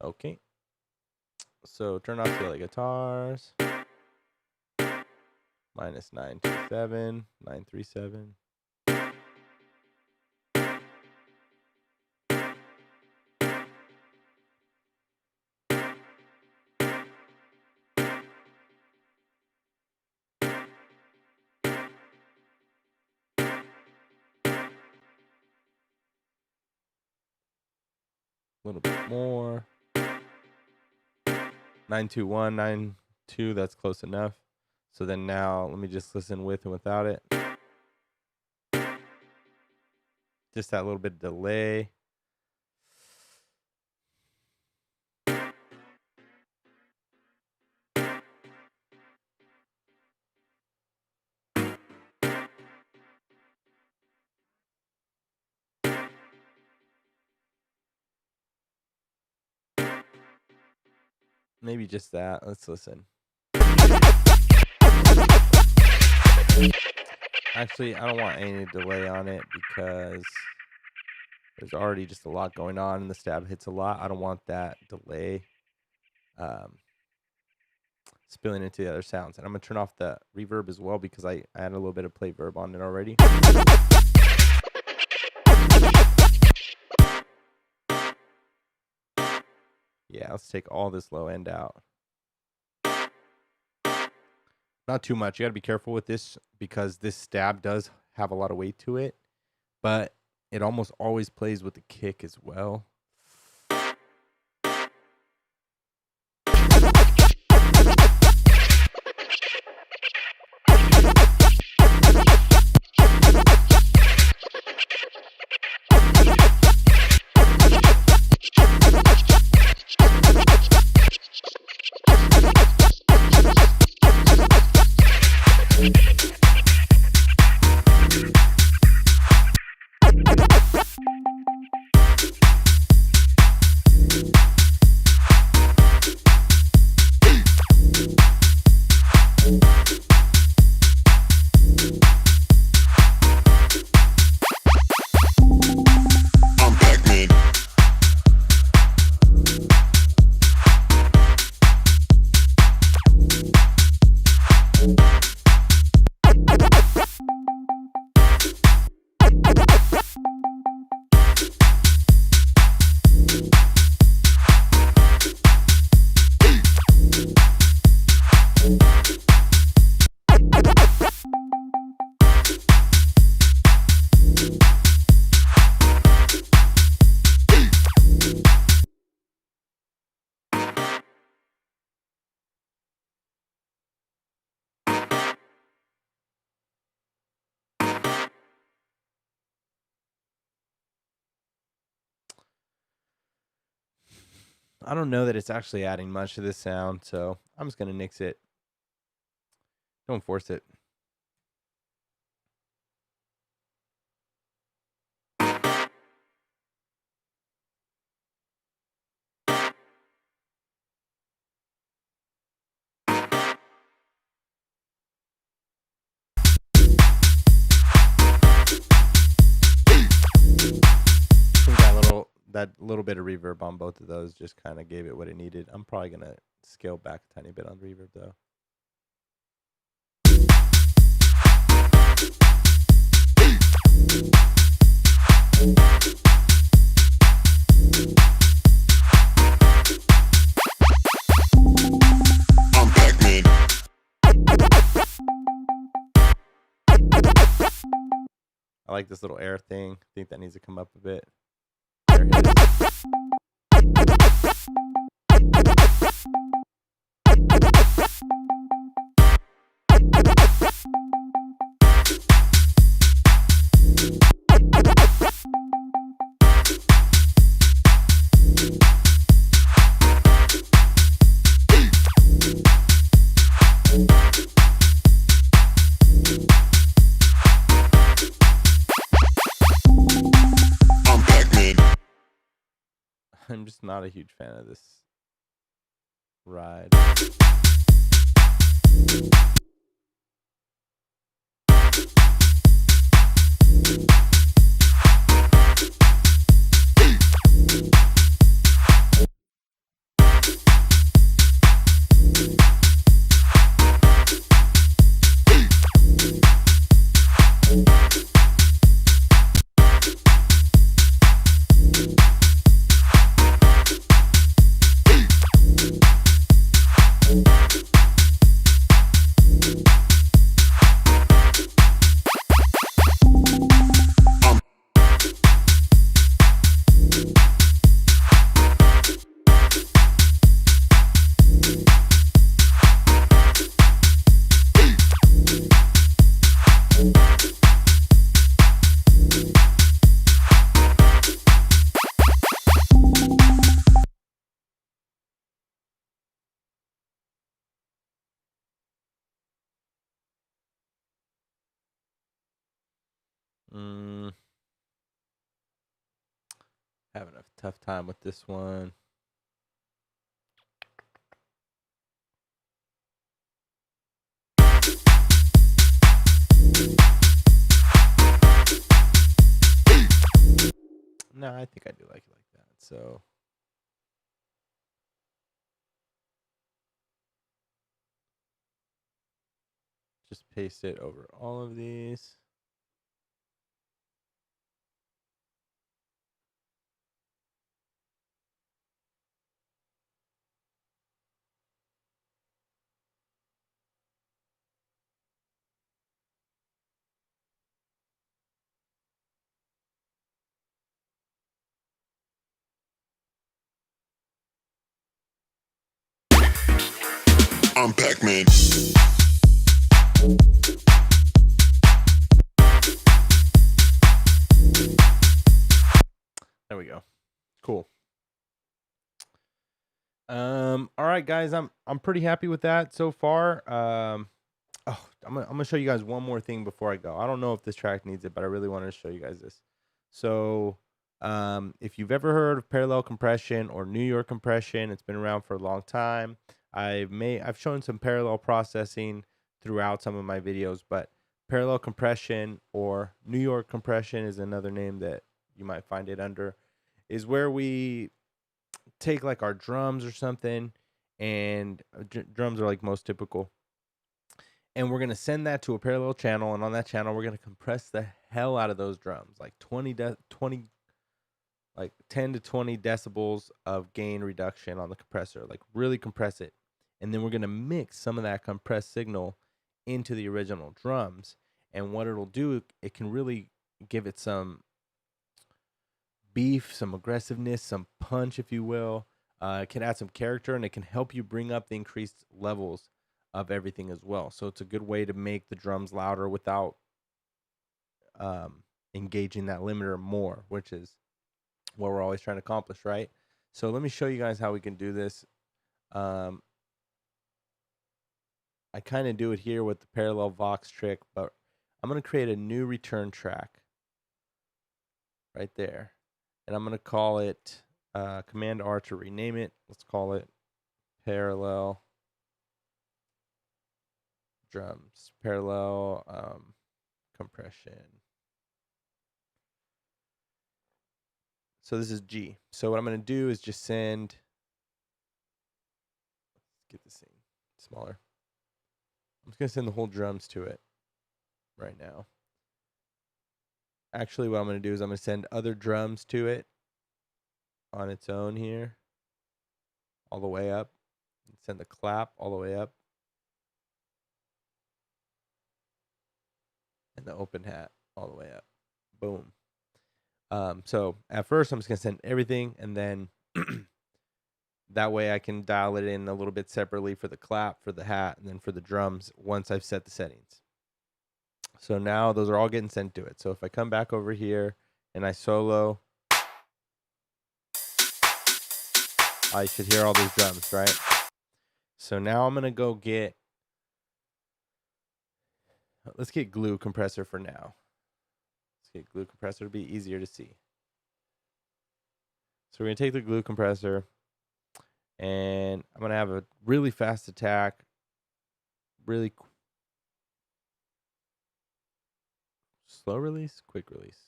Okay. So turn off CLA guitars. Minus 927, 937. A little bit more. 921, 92, that's close enough. So then now let me just listen with and without it. Just that little bit of delay. Maybe just that. Let's listen. Actually, I don't want any delay on it because there's already just a lot going on and the stab hits a lot. I don't want that delay spilling into the other sounds. And I'm going to turn off the reverb as well because I added a little bit of play verb on it already. Yeah, let's take all this low end out. Not too much. You got to be careful with this because this stab does have a lot of weight to it, but it almost always plays with the kick as well. I'm Pac-Man. I don't know that it's actually adding much to this sound, so I'm just going to nix it. Don't force it. That little bit of reverb on both of those just kind of gave it what it needed. I'm probably going to scale back a tiny bit on reverb though. I'm Pac-Man. I like this little air thing. I think that needs to come up a bit. There it is. I'm just not a huge fan of this ride. Having a tough time with this one. No, I think I do like it like that. So just paste it over all of these. I'm Pac-Man. There we go. Cool. All right, guys, I'm pretty happy with that so far. I'm gonna show you guys one more thing before I go. I don't know if this track needs it, but I really wanted to show you guys this. So, if you've ever heard of parallel compression or New York compression, it's been around for a long time. I've shown some parallel processing throughout some of my videos, but parallel compression or New York compression is another name that you might find it under. Is where we take like our drums or something, and drums are like most typical, and we're gonna send that to a parallel channel, and on that channel we're gonna compress the hell out of those drums, like 20 like 10 to 20 decibels of gain reduction on the compressor, like really compress it. And then we're gonna mix some of that compressed signal into the original drums, and what it'll do, it can really give it some beef, some aggressiveness, some punch, if you will. It can add some character, and it can help you bring up the increased levels of everything as well. So it's a good way to make the drums louder without engaging that limiter more, which is what we're always trying to accomplish, right? So let me show you guys how we can do this. I kind of do it here with the parallel Vox trick, but I'm going to create a new return track right there. And I'm going to call it Command R to rename it. Let's call it parallel drums, parallel compression. So this is G. So what I'm going to do is just send, let's get this thing smaller. I'm just going to send the whole drums to it right now. Actually, what I'm going to do is I'm going to send other drums to it on its own here, all the way up. Send the clap all the way up. And the open hat all the way up. Boom. So at first I'm just going to send everything, and then that way I can dial it in a little bit separately for the clap, for the hat, and then for the drums once I've set the settings. So now those are all getting sent to it. So if I come back over here and I solo, I should hear all those drums, right? So now I'm going to go get, let's get glue compressor for now. Let's get glue compressor to be easier to see. So we're going to take the glue compressor, and I'm going to have a really fast attack, really slow release, quick release.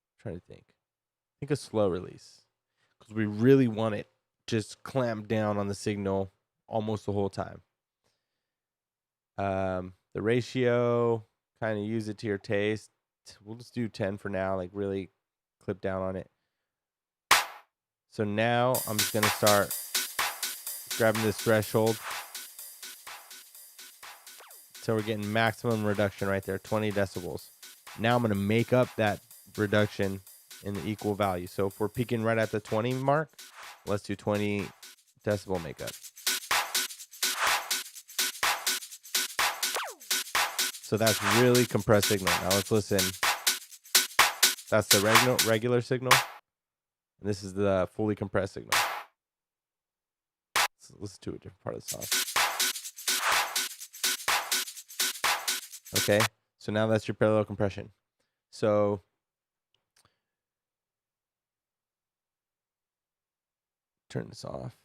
I'm trying to think. I think a slow release, because we really want it just clamped down on the signal almost the whole time. The ratio, kind of use it to your taste. We'll just do 10 for now, like really clip down on it. So now I'm just going to start grabbing this threshold. So we're getting maximum reduction right there, 20 decibels. Now I'm going to make up that reduction in the equal value. So if we're peaking right at the 20 mark, let's do 20 decibel makeup. So that's really compressed signal. Now let's listen. That's the regular signal. And this is the fully compressed signal. Let's listen to a different part of the song. Okay, so now that's your parallel compression. So turn this off.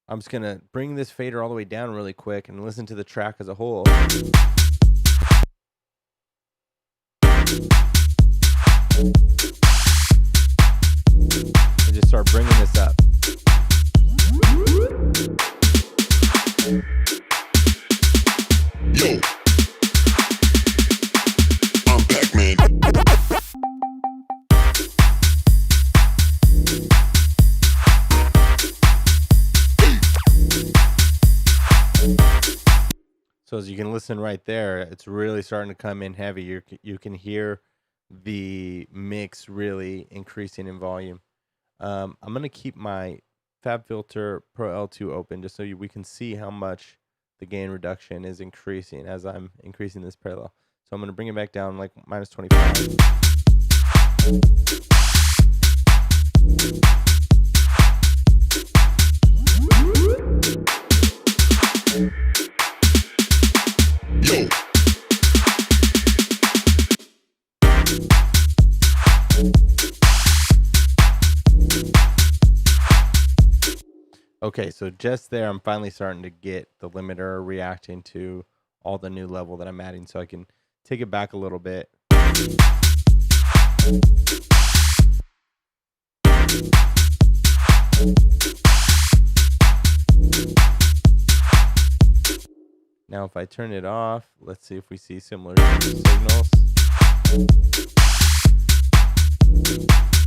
I'm just gonna bring this fader all the way down really quick and listen to the track as a whole. And just start bringing this up. Yo, I'm Pac-Man. So as you can listen right there, it's really starting to come in heavy. You can hear the mix really increasing in volume. I'm going to keep my FabFilter Pro L2 open just so we can see how much the gain reduction is increasing as I'm increasing this parallel. So I'm going to bring it back down like minus 25. Yo, Okay, so just there, I'm finally starting to get the limiter reacting to all the new level that I'm adding, so I can take it back a little bit. Now, if I turn it off, let's see if we see similar signals.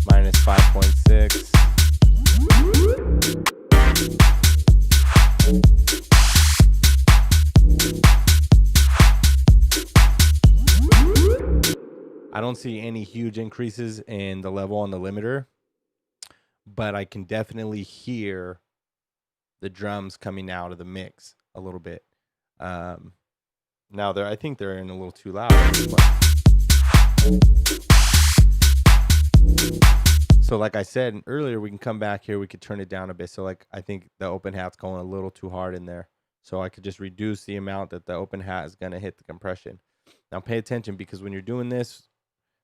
Minus 5.6. I don't see any huge increases in the level on the limiter, but I can definitely hear the drums coming out of the mix a little bit. Now I think they're in a little too loud. So like I said earlier, we can come back here, we could turn it down a bit. So like I think the open hat's going a little too hard in there. So I could just reduce the amount that the open hat is going to hit the compression. Now pay attention, because when you're doing this,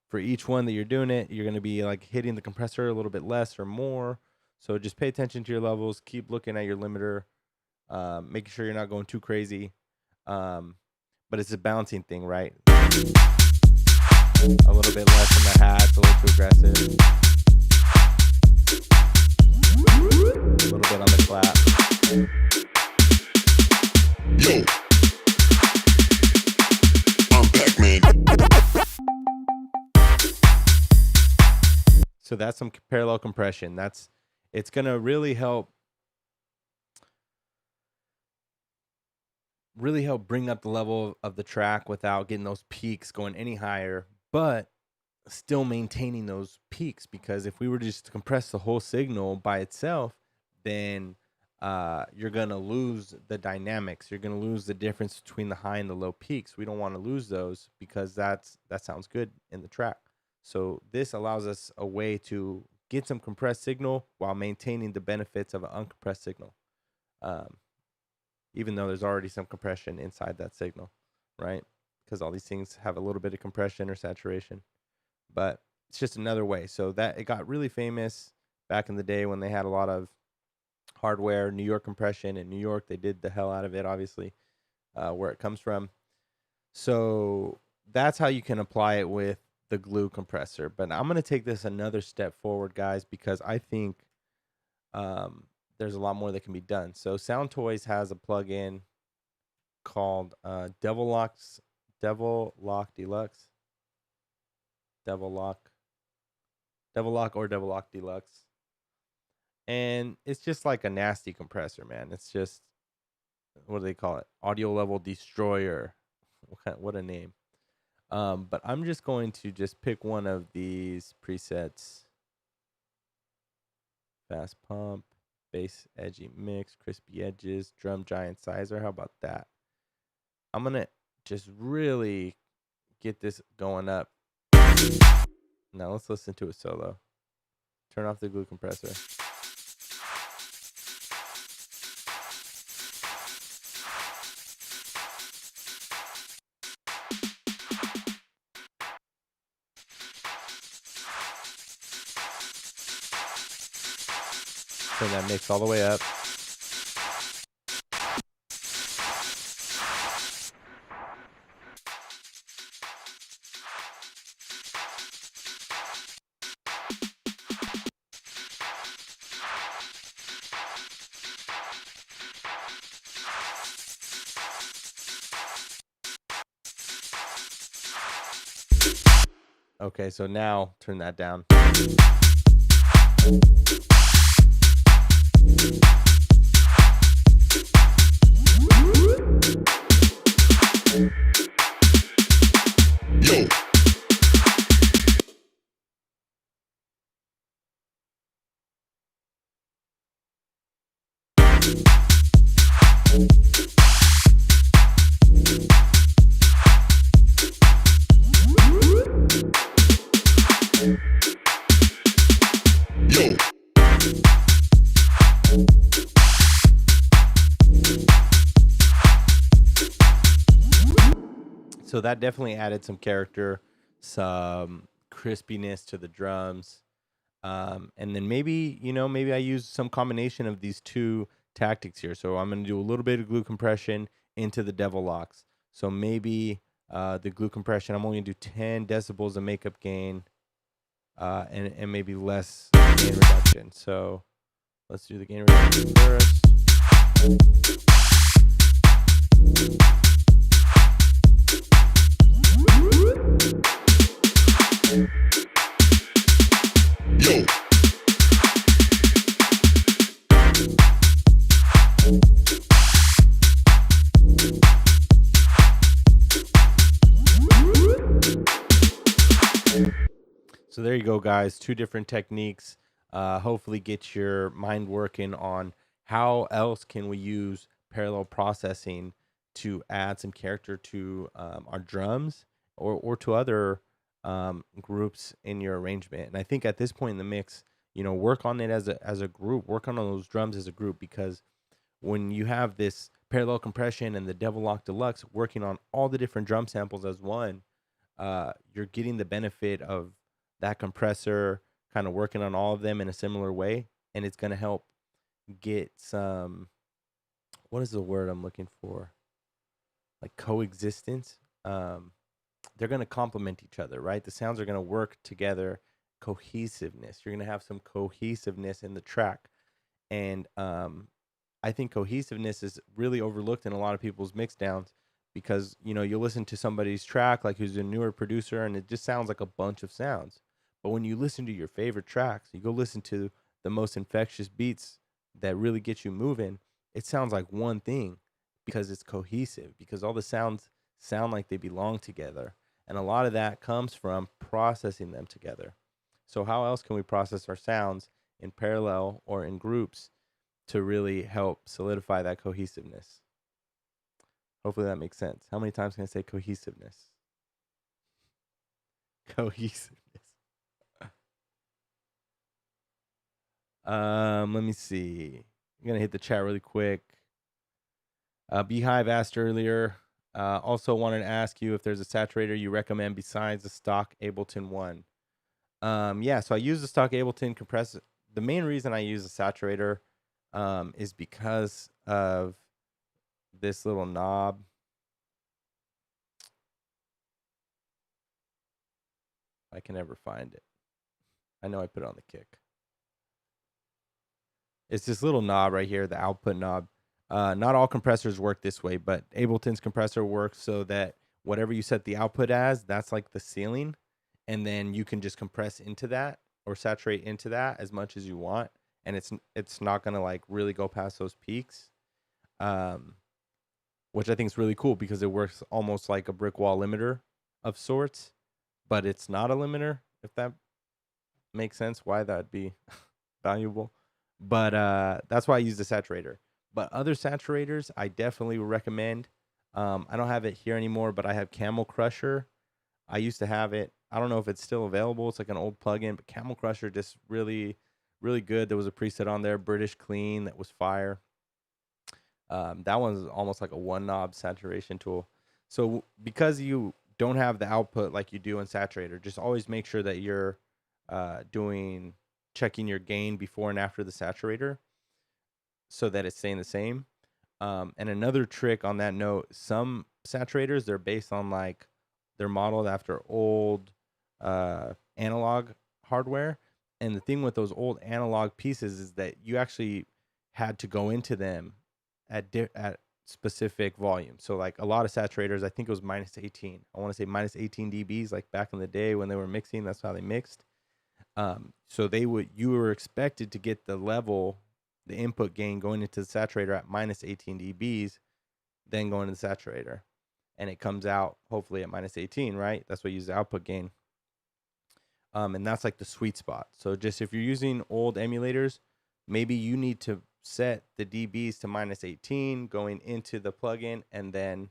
for each one that you're doing it, you're going to be like hitting the compressor a little bit less or more. So just pay attention to your levels. Keep looking at your limiter, making sure you're not going too crazy. But it's a balancing thing, right? A little bit less in the hats, a little too aggressive. A little bit on the clap. yo, I'm Pac-Man. So that's some parallel compression. It's gonna really help bring up the level of the track without getting those peaks going any higher, but still maintaining those peaks. Because if we were just to compress the whole signal by itself, then you're gonna lose the dynamics. You're gonna lose the difference between the high and the low peaks. We don't want to lose those, because that sounds good in the track. So this allows us a way to get some compressed signal while maintaining the benefits of an uncompressed signal, even though there's already some compression inside that signal, right? Because all these things have a little bit of compression or saturation, but it's just another way. So that it got really famous back in the day when they had a lot of hardware, New York compression in New York. They did the hell out of it, obviously, where it comes from. So that's how you can apply it with the glue compressor. But I'm going to take this another step forward, guys, because I think there's a lot more that can be done. So Sound Toys has a plugin called Devil Lock Deluxe. Devil Lock or Devil Lock Deluxe. And it's just like a nasty compressor, man. It's just, what do they call it? Audio level destroyer. What a name. But I'm just going to just pick one of these presets. Fast pump, bass edgy mix, crispy edges, drum giant sizer. How about that? I'm going to just really get this going up. Now let's listen to it solo. Turn off the glue compressor. Turn that mix all the way up. Okay, so now turn that down. Yo. Yo. So that definitely added some character, some crispiness to the drums. And then maybe I use some combination of these two tactics here. So I'm going to do a little bit of glue compression into the Devil Locks. So maybe the glue compression, I'm only going to do 10 decibels of makeup gain and maybe less gain reduction. So let's do the gain reduction first. Yo. So there you go, guys. Two different techniques. Hopefully get your mind working on how else can we use parallel processing to add some character to our drums or to other groups in your arrangement. And I think at this point in the mix, work on it as a group. Work on those drums as a group, because when you have this parallel compression and the Devil Lock Deluxe working on all the different drum samples as one, you're getting the benefit of that compressor kind of working on all of them in a similar way, and it's going to help get some, what is the word I'm looking for? Like coexistence. They're going to complement each other, right? The sounds are going to work together. Cohesiveness. You're going to have some cohesiveness in the track. And I think cohesiveness is really overlooked in a lot of people's mix downs, because you'll listen to somebody's track, like who's a newer producer, and it just sounds like a bunch of sounds. But when you listen to your favorite tracks, you go listen to the most infectious beats that really get you moving, it sounds like one thing, because it's cohesive, because all the sounds sound like they belong together. And a lot of that comes from processing them together. So how else can we process our sounds in parallel or in groups to really help solidify that cohesiveness? Hopefully that makes sense. How many times can I say cohesiveness? Cohesiveness. Let me see. I'm gonna hit the chat really quick. Beehive asked earlier. Also wanted to ask you if there's a saturator you recommend besides the stock Ableton one. Yeah, so I use the stock Ableton compressor, the main reason I use a saturator is because of this little knob. I can never find it. I know I put it on the kick. It's this little knob right here, the output knob. Not all compressors work this way, but Ableton's compressor works so that whatever you set the output as, that's like the ceiling. And then you can just compress into that or saturate into that as much as you want. And it's not going to like really go past those peaks. Which I think is really cool because it works almost like a brick wall limiter of sorts, but it's not a limiter, if that makes sense, why that'd be valuable. But that's why I use the saturator. But other saturators, I definitely would recommend. I don't have it here anymore, but I have Camel Crusher. I used to have it. I don't know if it's still available. It's like an old plugin, but Camel Crusher just really, really good. There was a preset on there, British Clean, that was fire. That one's almost like a one knob saturation tool. So because you don't have the output like you do in saturator, just always make sure that you're checking your gain before and after the saturator so that it's staying the same. And another trick on that note, some saturators, they're based on like, they're modeled after old analog hardware. And the thing with those old analog pieces is that you actually had to go into them at specific volume. So like a lot of saturators, I think it was minus 18. I want to say minus 18 dBs, like back in the day when they were mixing, that's how they mixed. So you were expected to get the level, the input gain going into the saturator at minus 18 dBs, then going to the saturator. And it comes out hopefully at minus 18, right? That's what you use the output gain. And that's like the sweet spot. So just if you're using old emulators, maybe you need to set the dBs to minus 18 going into the plugin, and then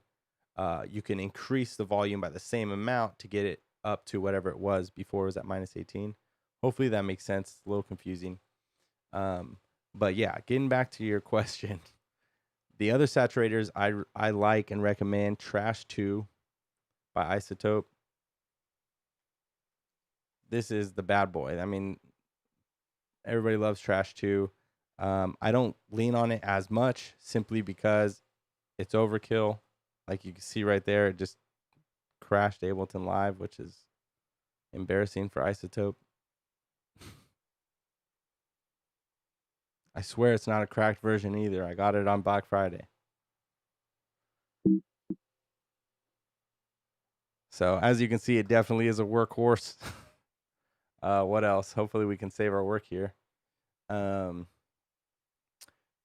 you can increase the volume by the same amount to get it up to whatever it was before it was at minus 18. Hopefully that makes sense. It's a little confusing. But yeah, getting back to your question, the other saturators I like and recommend, Trash 2 by Isotope. This is the bad boy. I mean, everybody loves Trash 2. I don't lean on it as much simply because it's overkill. Like you can see right there, it just crashed Ableton Live, which is embarrassing for Isotope. I swear it's not a cracked version either. I got it on Black Friday. So as you can see, it definitely is a workhorse. What else? Hopefully we can save our work here.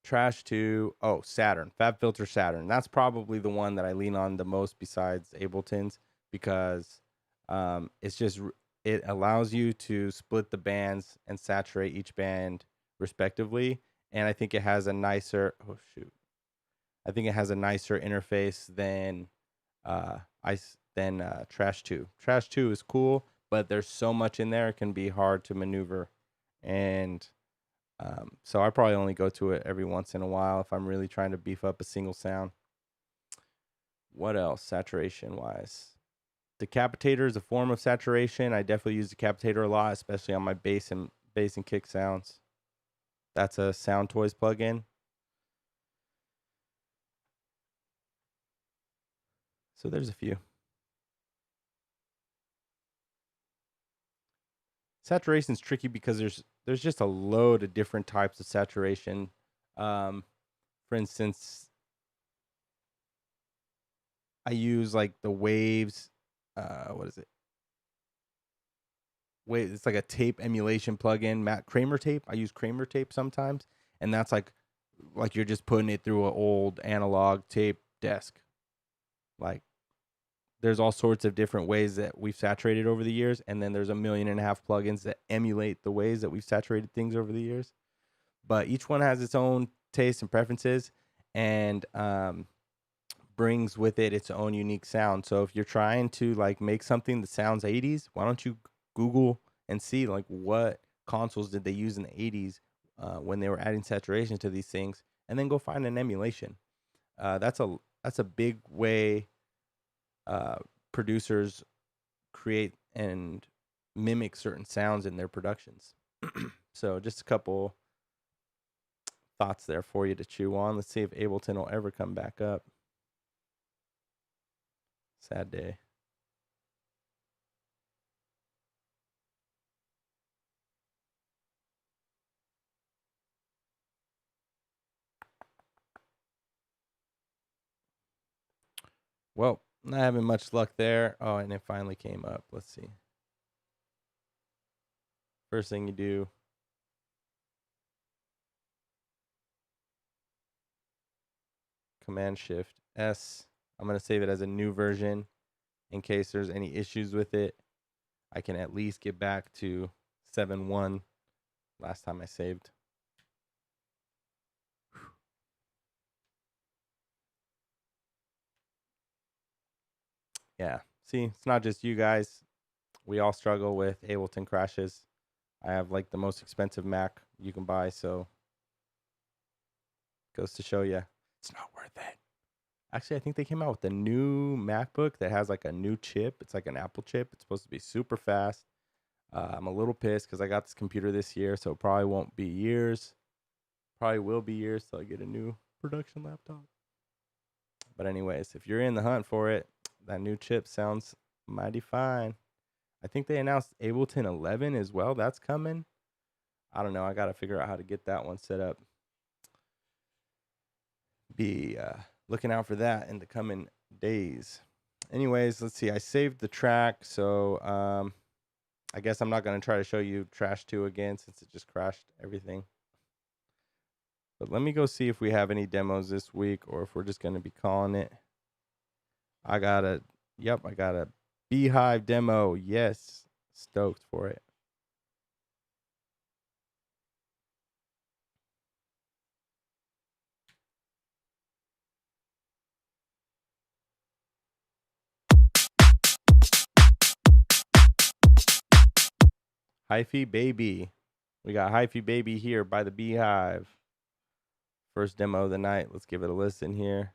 Trash 2. Oh, Saturn. Fab Filter Saturn. That's probably the one that I lean on the most besides Ableton's, because it allows you to split the bands and saturate each band respectively. And I think it has a nicer I think it has a nicer interface than Trash 2. Trash 2 is cool, but there's so much in there, it can be hard to maneuver. And so I probably only go to it every once in a while if I'm really trying to beef up a single sound. What else, saturation wise? Decapitator is a form of saturation. I definitely use Decapitator a lot, especially on my bass and kick sounds. That's a Sound Toys plugin. So there's a few. Saturation is tricky because there's just a load of different types of saturation. For instance, I use like the Waves. What is it? Wait, it's like a tape emulation plugin, Matt Kramer tape. I use Kramer tape sometimes, and that's like you're just putting it through an old analog tape desk. Like there's all sorts of different ways that we've saturated over the years, and then there's 1.5 million plugins that emulate the ways that we've saturated things over the years. But each one has its own tastes and preferences, and brings with it its own unique sound. So if you're trying to like make something that sounds 80s, why don't you Google and see like what consoles did they use in the 80s when they were adding saturation to these things, and then go find an emulation. That's a big way producers create and mimic certain sounds in their productions. So just a couple thoughts there for you to chew on. Let's see if Ableton will ever come back up. Sad day. Well, not having much luck there. Oh, and it finally came up. Let's see. First thing you do, Command Shift S. I'm going to save it as a new version in case there's any issues with it. I can at least get back to 7.1 last time I saved. Yeah, see, it's not just you guys. We all struggle with Ableton crashes. I have like the most expensive Mac you can buy, so goes to show you it's not worth it. Actually, I think they came out with a new MacBook that has like a new chip. It's like an Apple chip. It's supposed to be super fast. I'm a little pissed because I got this computer this year, so it probably won't be years. Probably will be years till I get a new production laptop. But anyways, if you're in the hunt for it, that new chip sounds mighty fine. I think they announced Ableton 11 as well. That's coming. I don't know. I got to figure out how to get that one set up. Be looking out for that in the coming days. Anyways, let's see. I saved the track, so I guess I'm not going to try to show you Trash 2 again since it just crashed everything. But let me go see if we have any demos this week or if we're just going to be calling it. I got a Beehive demo. Yes, stoked for it. Hyphy Baby. We got Hyphy Baby here by the Beehive. First demo of the night. Let's give it a listen here.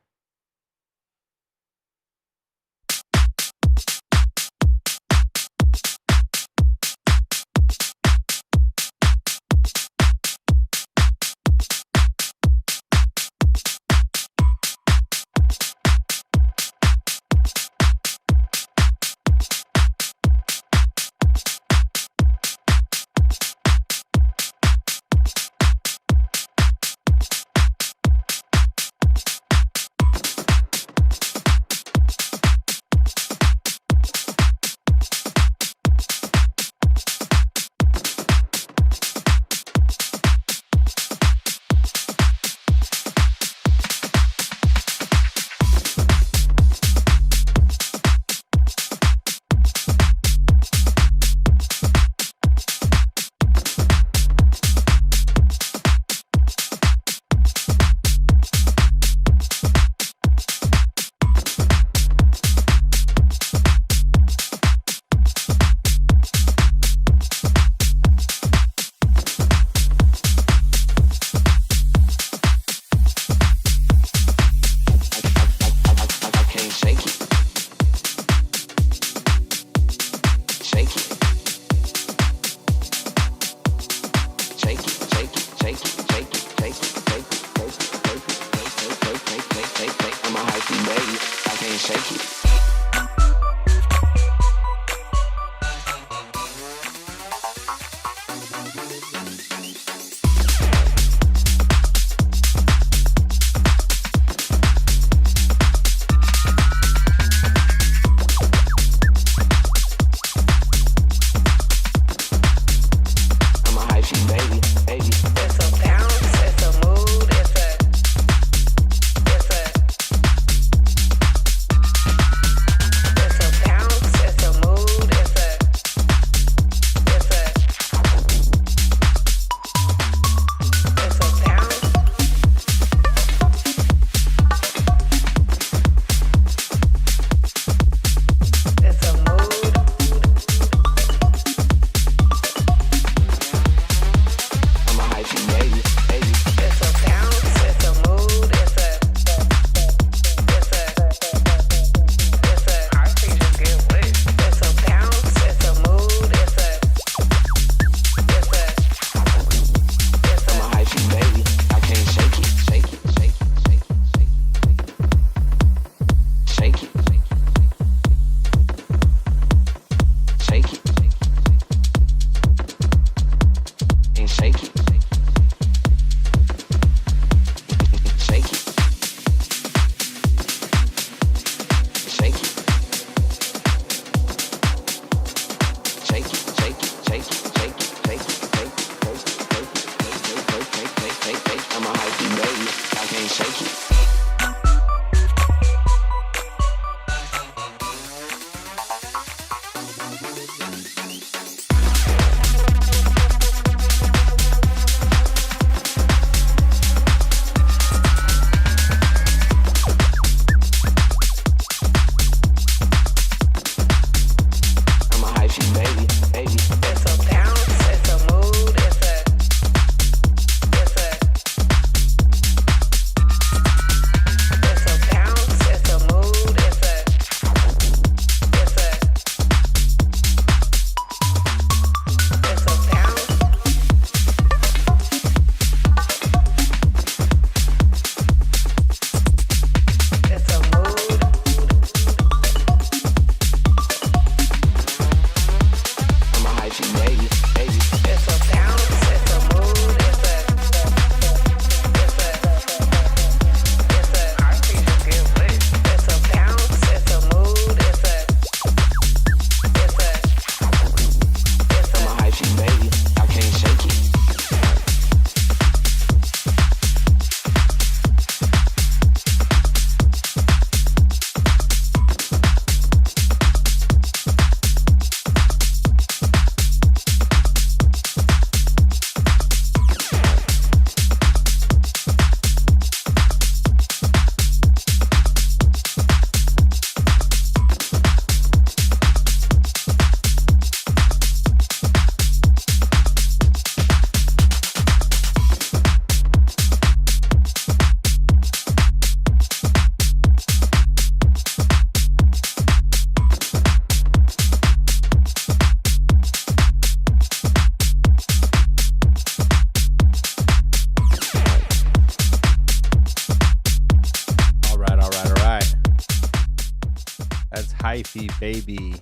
Baby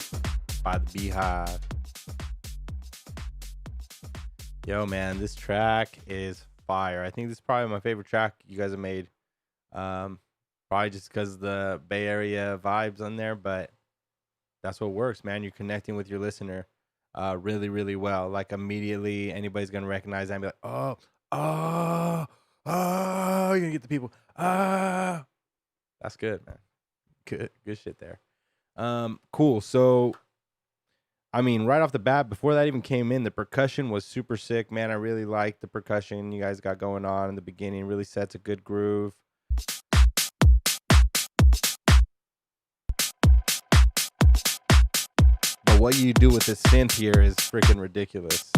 by the Beehive. Yo, man, this track is fire. I think this is probably my favorite track you guys have made. Probably just because the Bay Area vibes on there, but that's what works, man. You're connecting with your listener really, really well. Like immediately, anybody's gonna recognize that and be like, oh, oh, oh, you're gonna get the people. Ah, that's good, man. Good shit there. Cool. So, I mean, right off the bat, before that even came in, the percussion was super sick, man. I really liked the percussion you guys got going on in the beginning. Really sets a good groove. But what you do with the synth here is freaking ridiculous.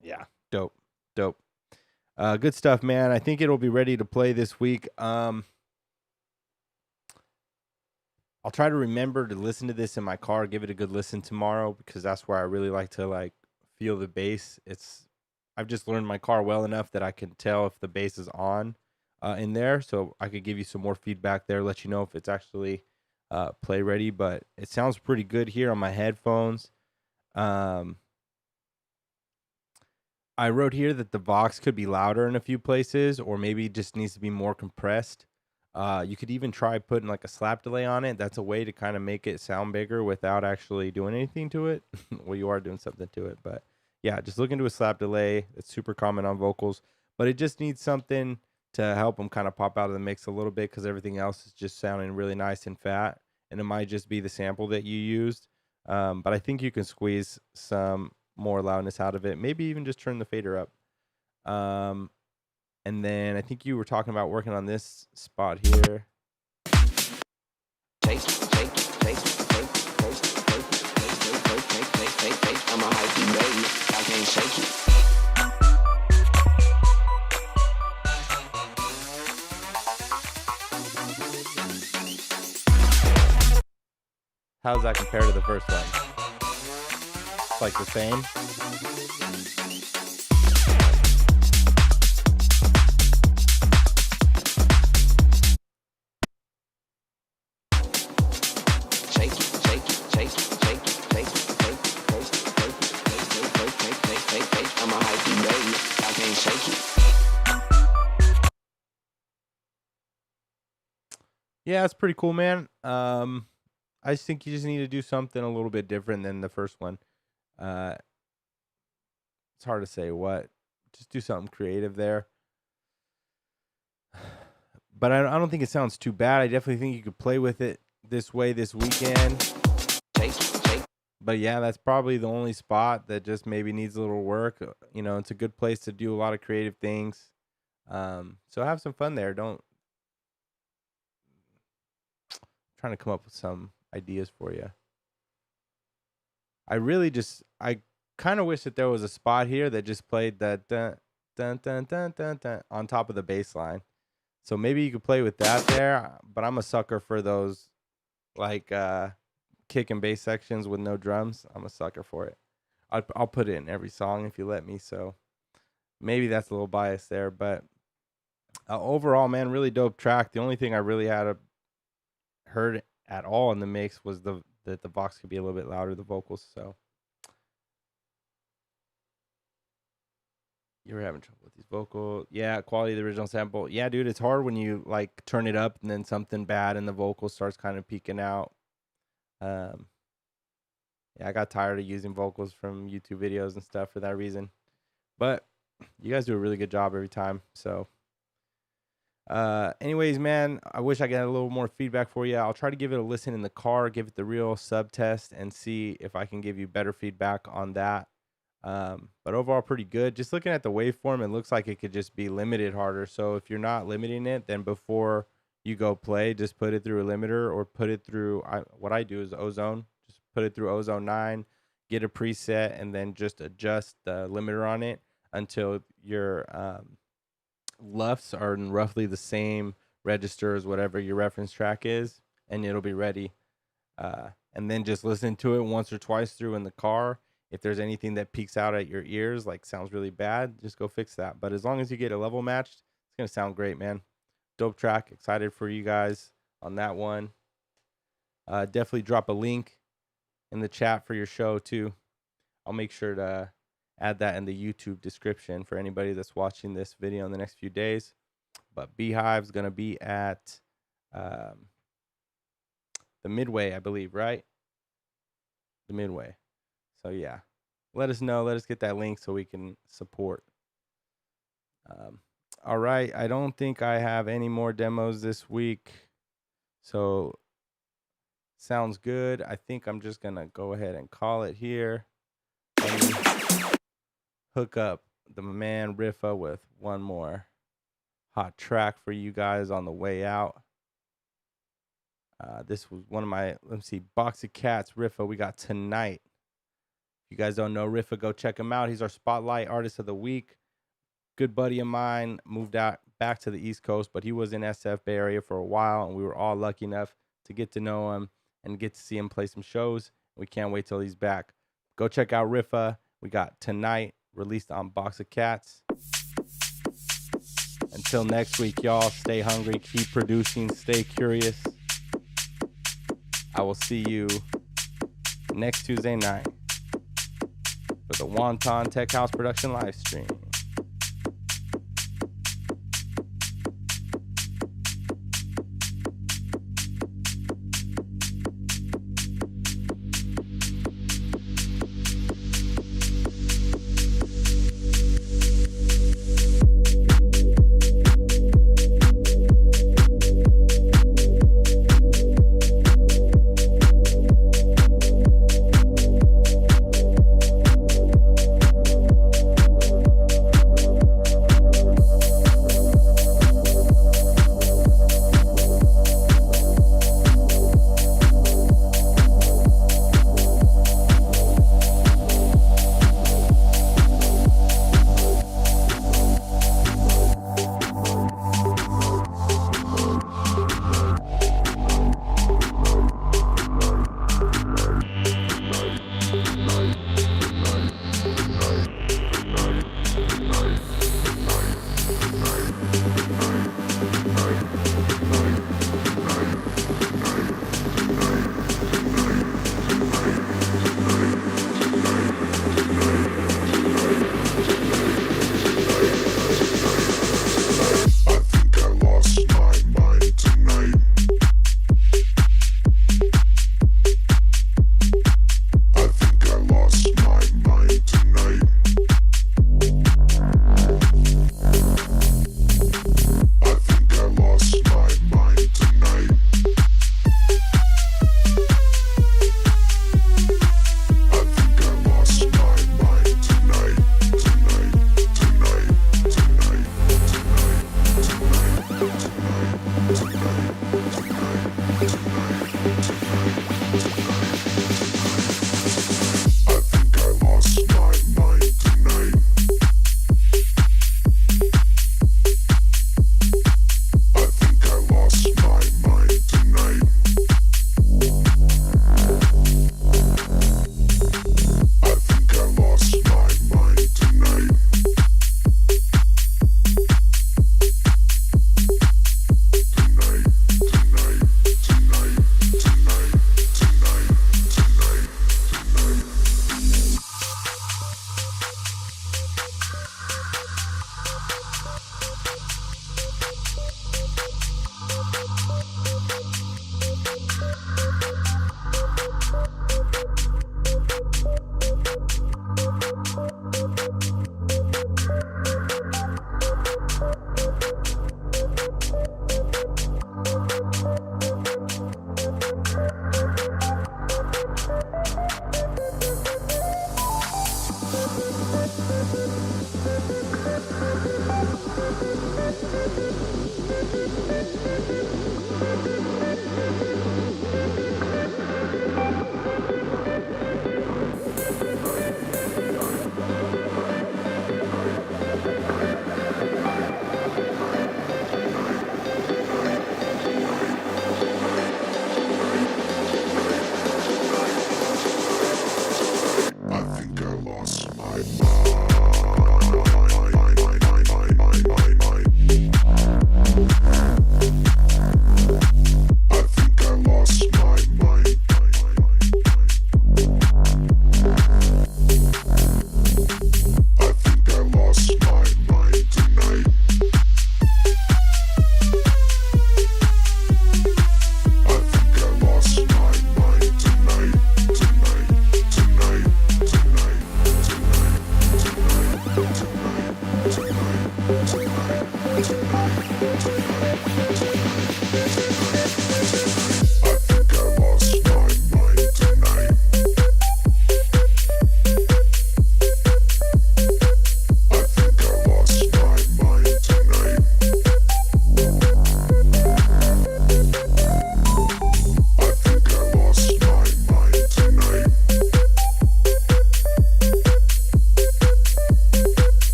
Yeah, dope. Good stuff, man. I think it'll be ready to play this week. I'll try to remember to listen to this in my car, give it a good listen tomorrow, because that's where I really like to feel the bass. I've just learned my car well enough that I can tell if the bass is on in there, so I could give you some more feedback there, let you know if it's actually play ready. But it sounds pretty good here on my headphones. I wrote here that the Vox could be louder in a few places, or maybe just needs to be more compressed. You could even try putting like a slap delay on it. That's a way to kind of make it sound bigger without actually doing anything to it. Well, you are doing something to it, but yeah, just look into a slap delay. It's super common on vocals, but it just needs something to help them kind of pop out of the mix a little bit, because everything else is just sounding really nice and fat, and it might just be the sample that you used. But I think you can squeeze some more loudness out of it. Maybe even just turn the fader up. And then I think you were talking about working on this spot here. How does that compare to the first one? It's like the same. Yeah, it's pretty cool, man. I just think you just need to do something a little bit different than the first one. It's hard to say what. Just do something creative there. But I don't think it sounds too bad. I definitely think you could play with it this way this weekend. But yeah, that's probably the only spot that just maybe needs a little work. You know, it's a good place to do a lot of creative things. So have some fun there. Trying to come up with some ideas for you. I kind of wish that there was a spot here that just played that dun dun dun dun dun dun on top of the bass line. So maybe you could play with that there, but I'm a sucker for those kick and bass sections with no drums. I'm a sucker for it. I'll put it in every song if you let me, so maybe that's a little biased there, but overall, man, really dope track. The only thing I really heard at all in the mix was that the Vox could be a little bit louder, the vocals. So you were having trouble with these vocals. Yeah, quality of the original sample. Yeah, dude, it's hard when you turn it up and then something bad in the vocal starts kind of peeking out. Yeah, I got tired of using vocals from YouTube videos and stuff for that reason. But you guys do a really good job every time. So anyways, man, I wish I got a little more feedback for you. I'll try to give it a listen in the car, give it the real sub test, and see if I can give you better feedback on that. But overall, pretty good. Just looking at the waveform, it looks like it could just be limited harder. So if you're not limiting it, then before you go play, just put it through a limiter or put it through, what I do is Ozone. Just put it through Ozone 9, get a preset, and then just adjust the limiter on it until your LUFs are in roughly the same register as whatever your reference track is, and it'll be ready. And then just listen to it once or twice through in the car. If there's anything that peeks out at your ears, like sounds really bad, just go fix that. But as long as you get a level matched, it's gonna sound great, man. Dope track. Excited for you guys on that one. Definitely drop a link in the chat for your show too. I'll make sure to add that in the YouTube description for anybody that's watching this video in the next few days. But Beehive's gonna be at the Midway, I believe, right? The Midway. So yeah, let us know. Let us get that link so we can support. All right, I don't think I have any more demos this week. So sounds good. I think I'm just gonna go ahead and call it here. Let me hook up the man Riffa with one more hot track for you guys on the way out. This was one of my, let me see, Box of Cats Riffa we got tonight. If you guys don't know Riffa, go check him out. He's our Spotlight Artist of the Week. Good buddy of mine, moved out back to the East Coast, but he was in SF Bay Area for a while, and we were all lucky enough to get to know him and get to see him play some shows. We can't wait till he's back. Go check out Riffa. We got Tonight, released on Box of Cats. Until next week, y'all, stay hungry, keep producing, stay curious. I will see you next Tuesday night for the Juanton Tech House Production live stream. I think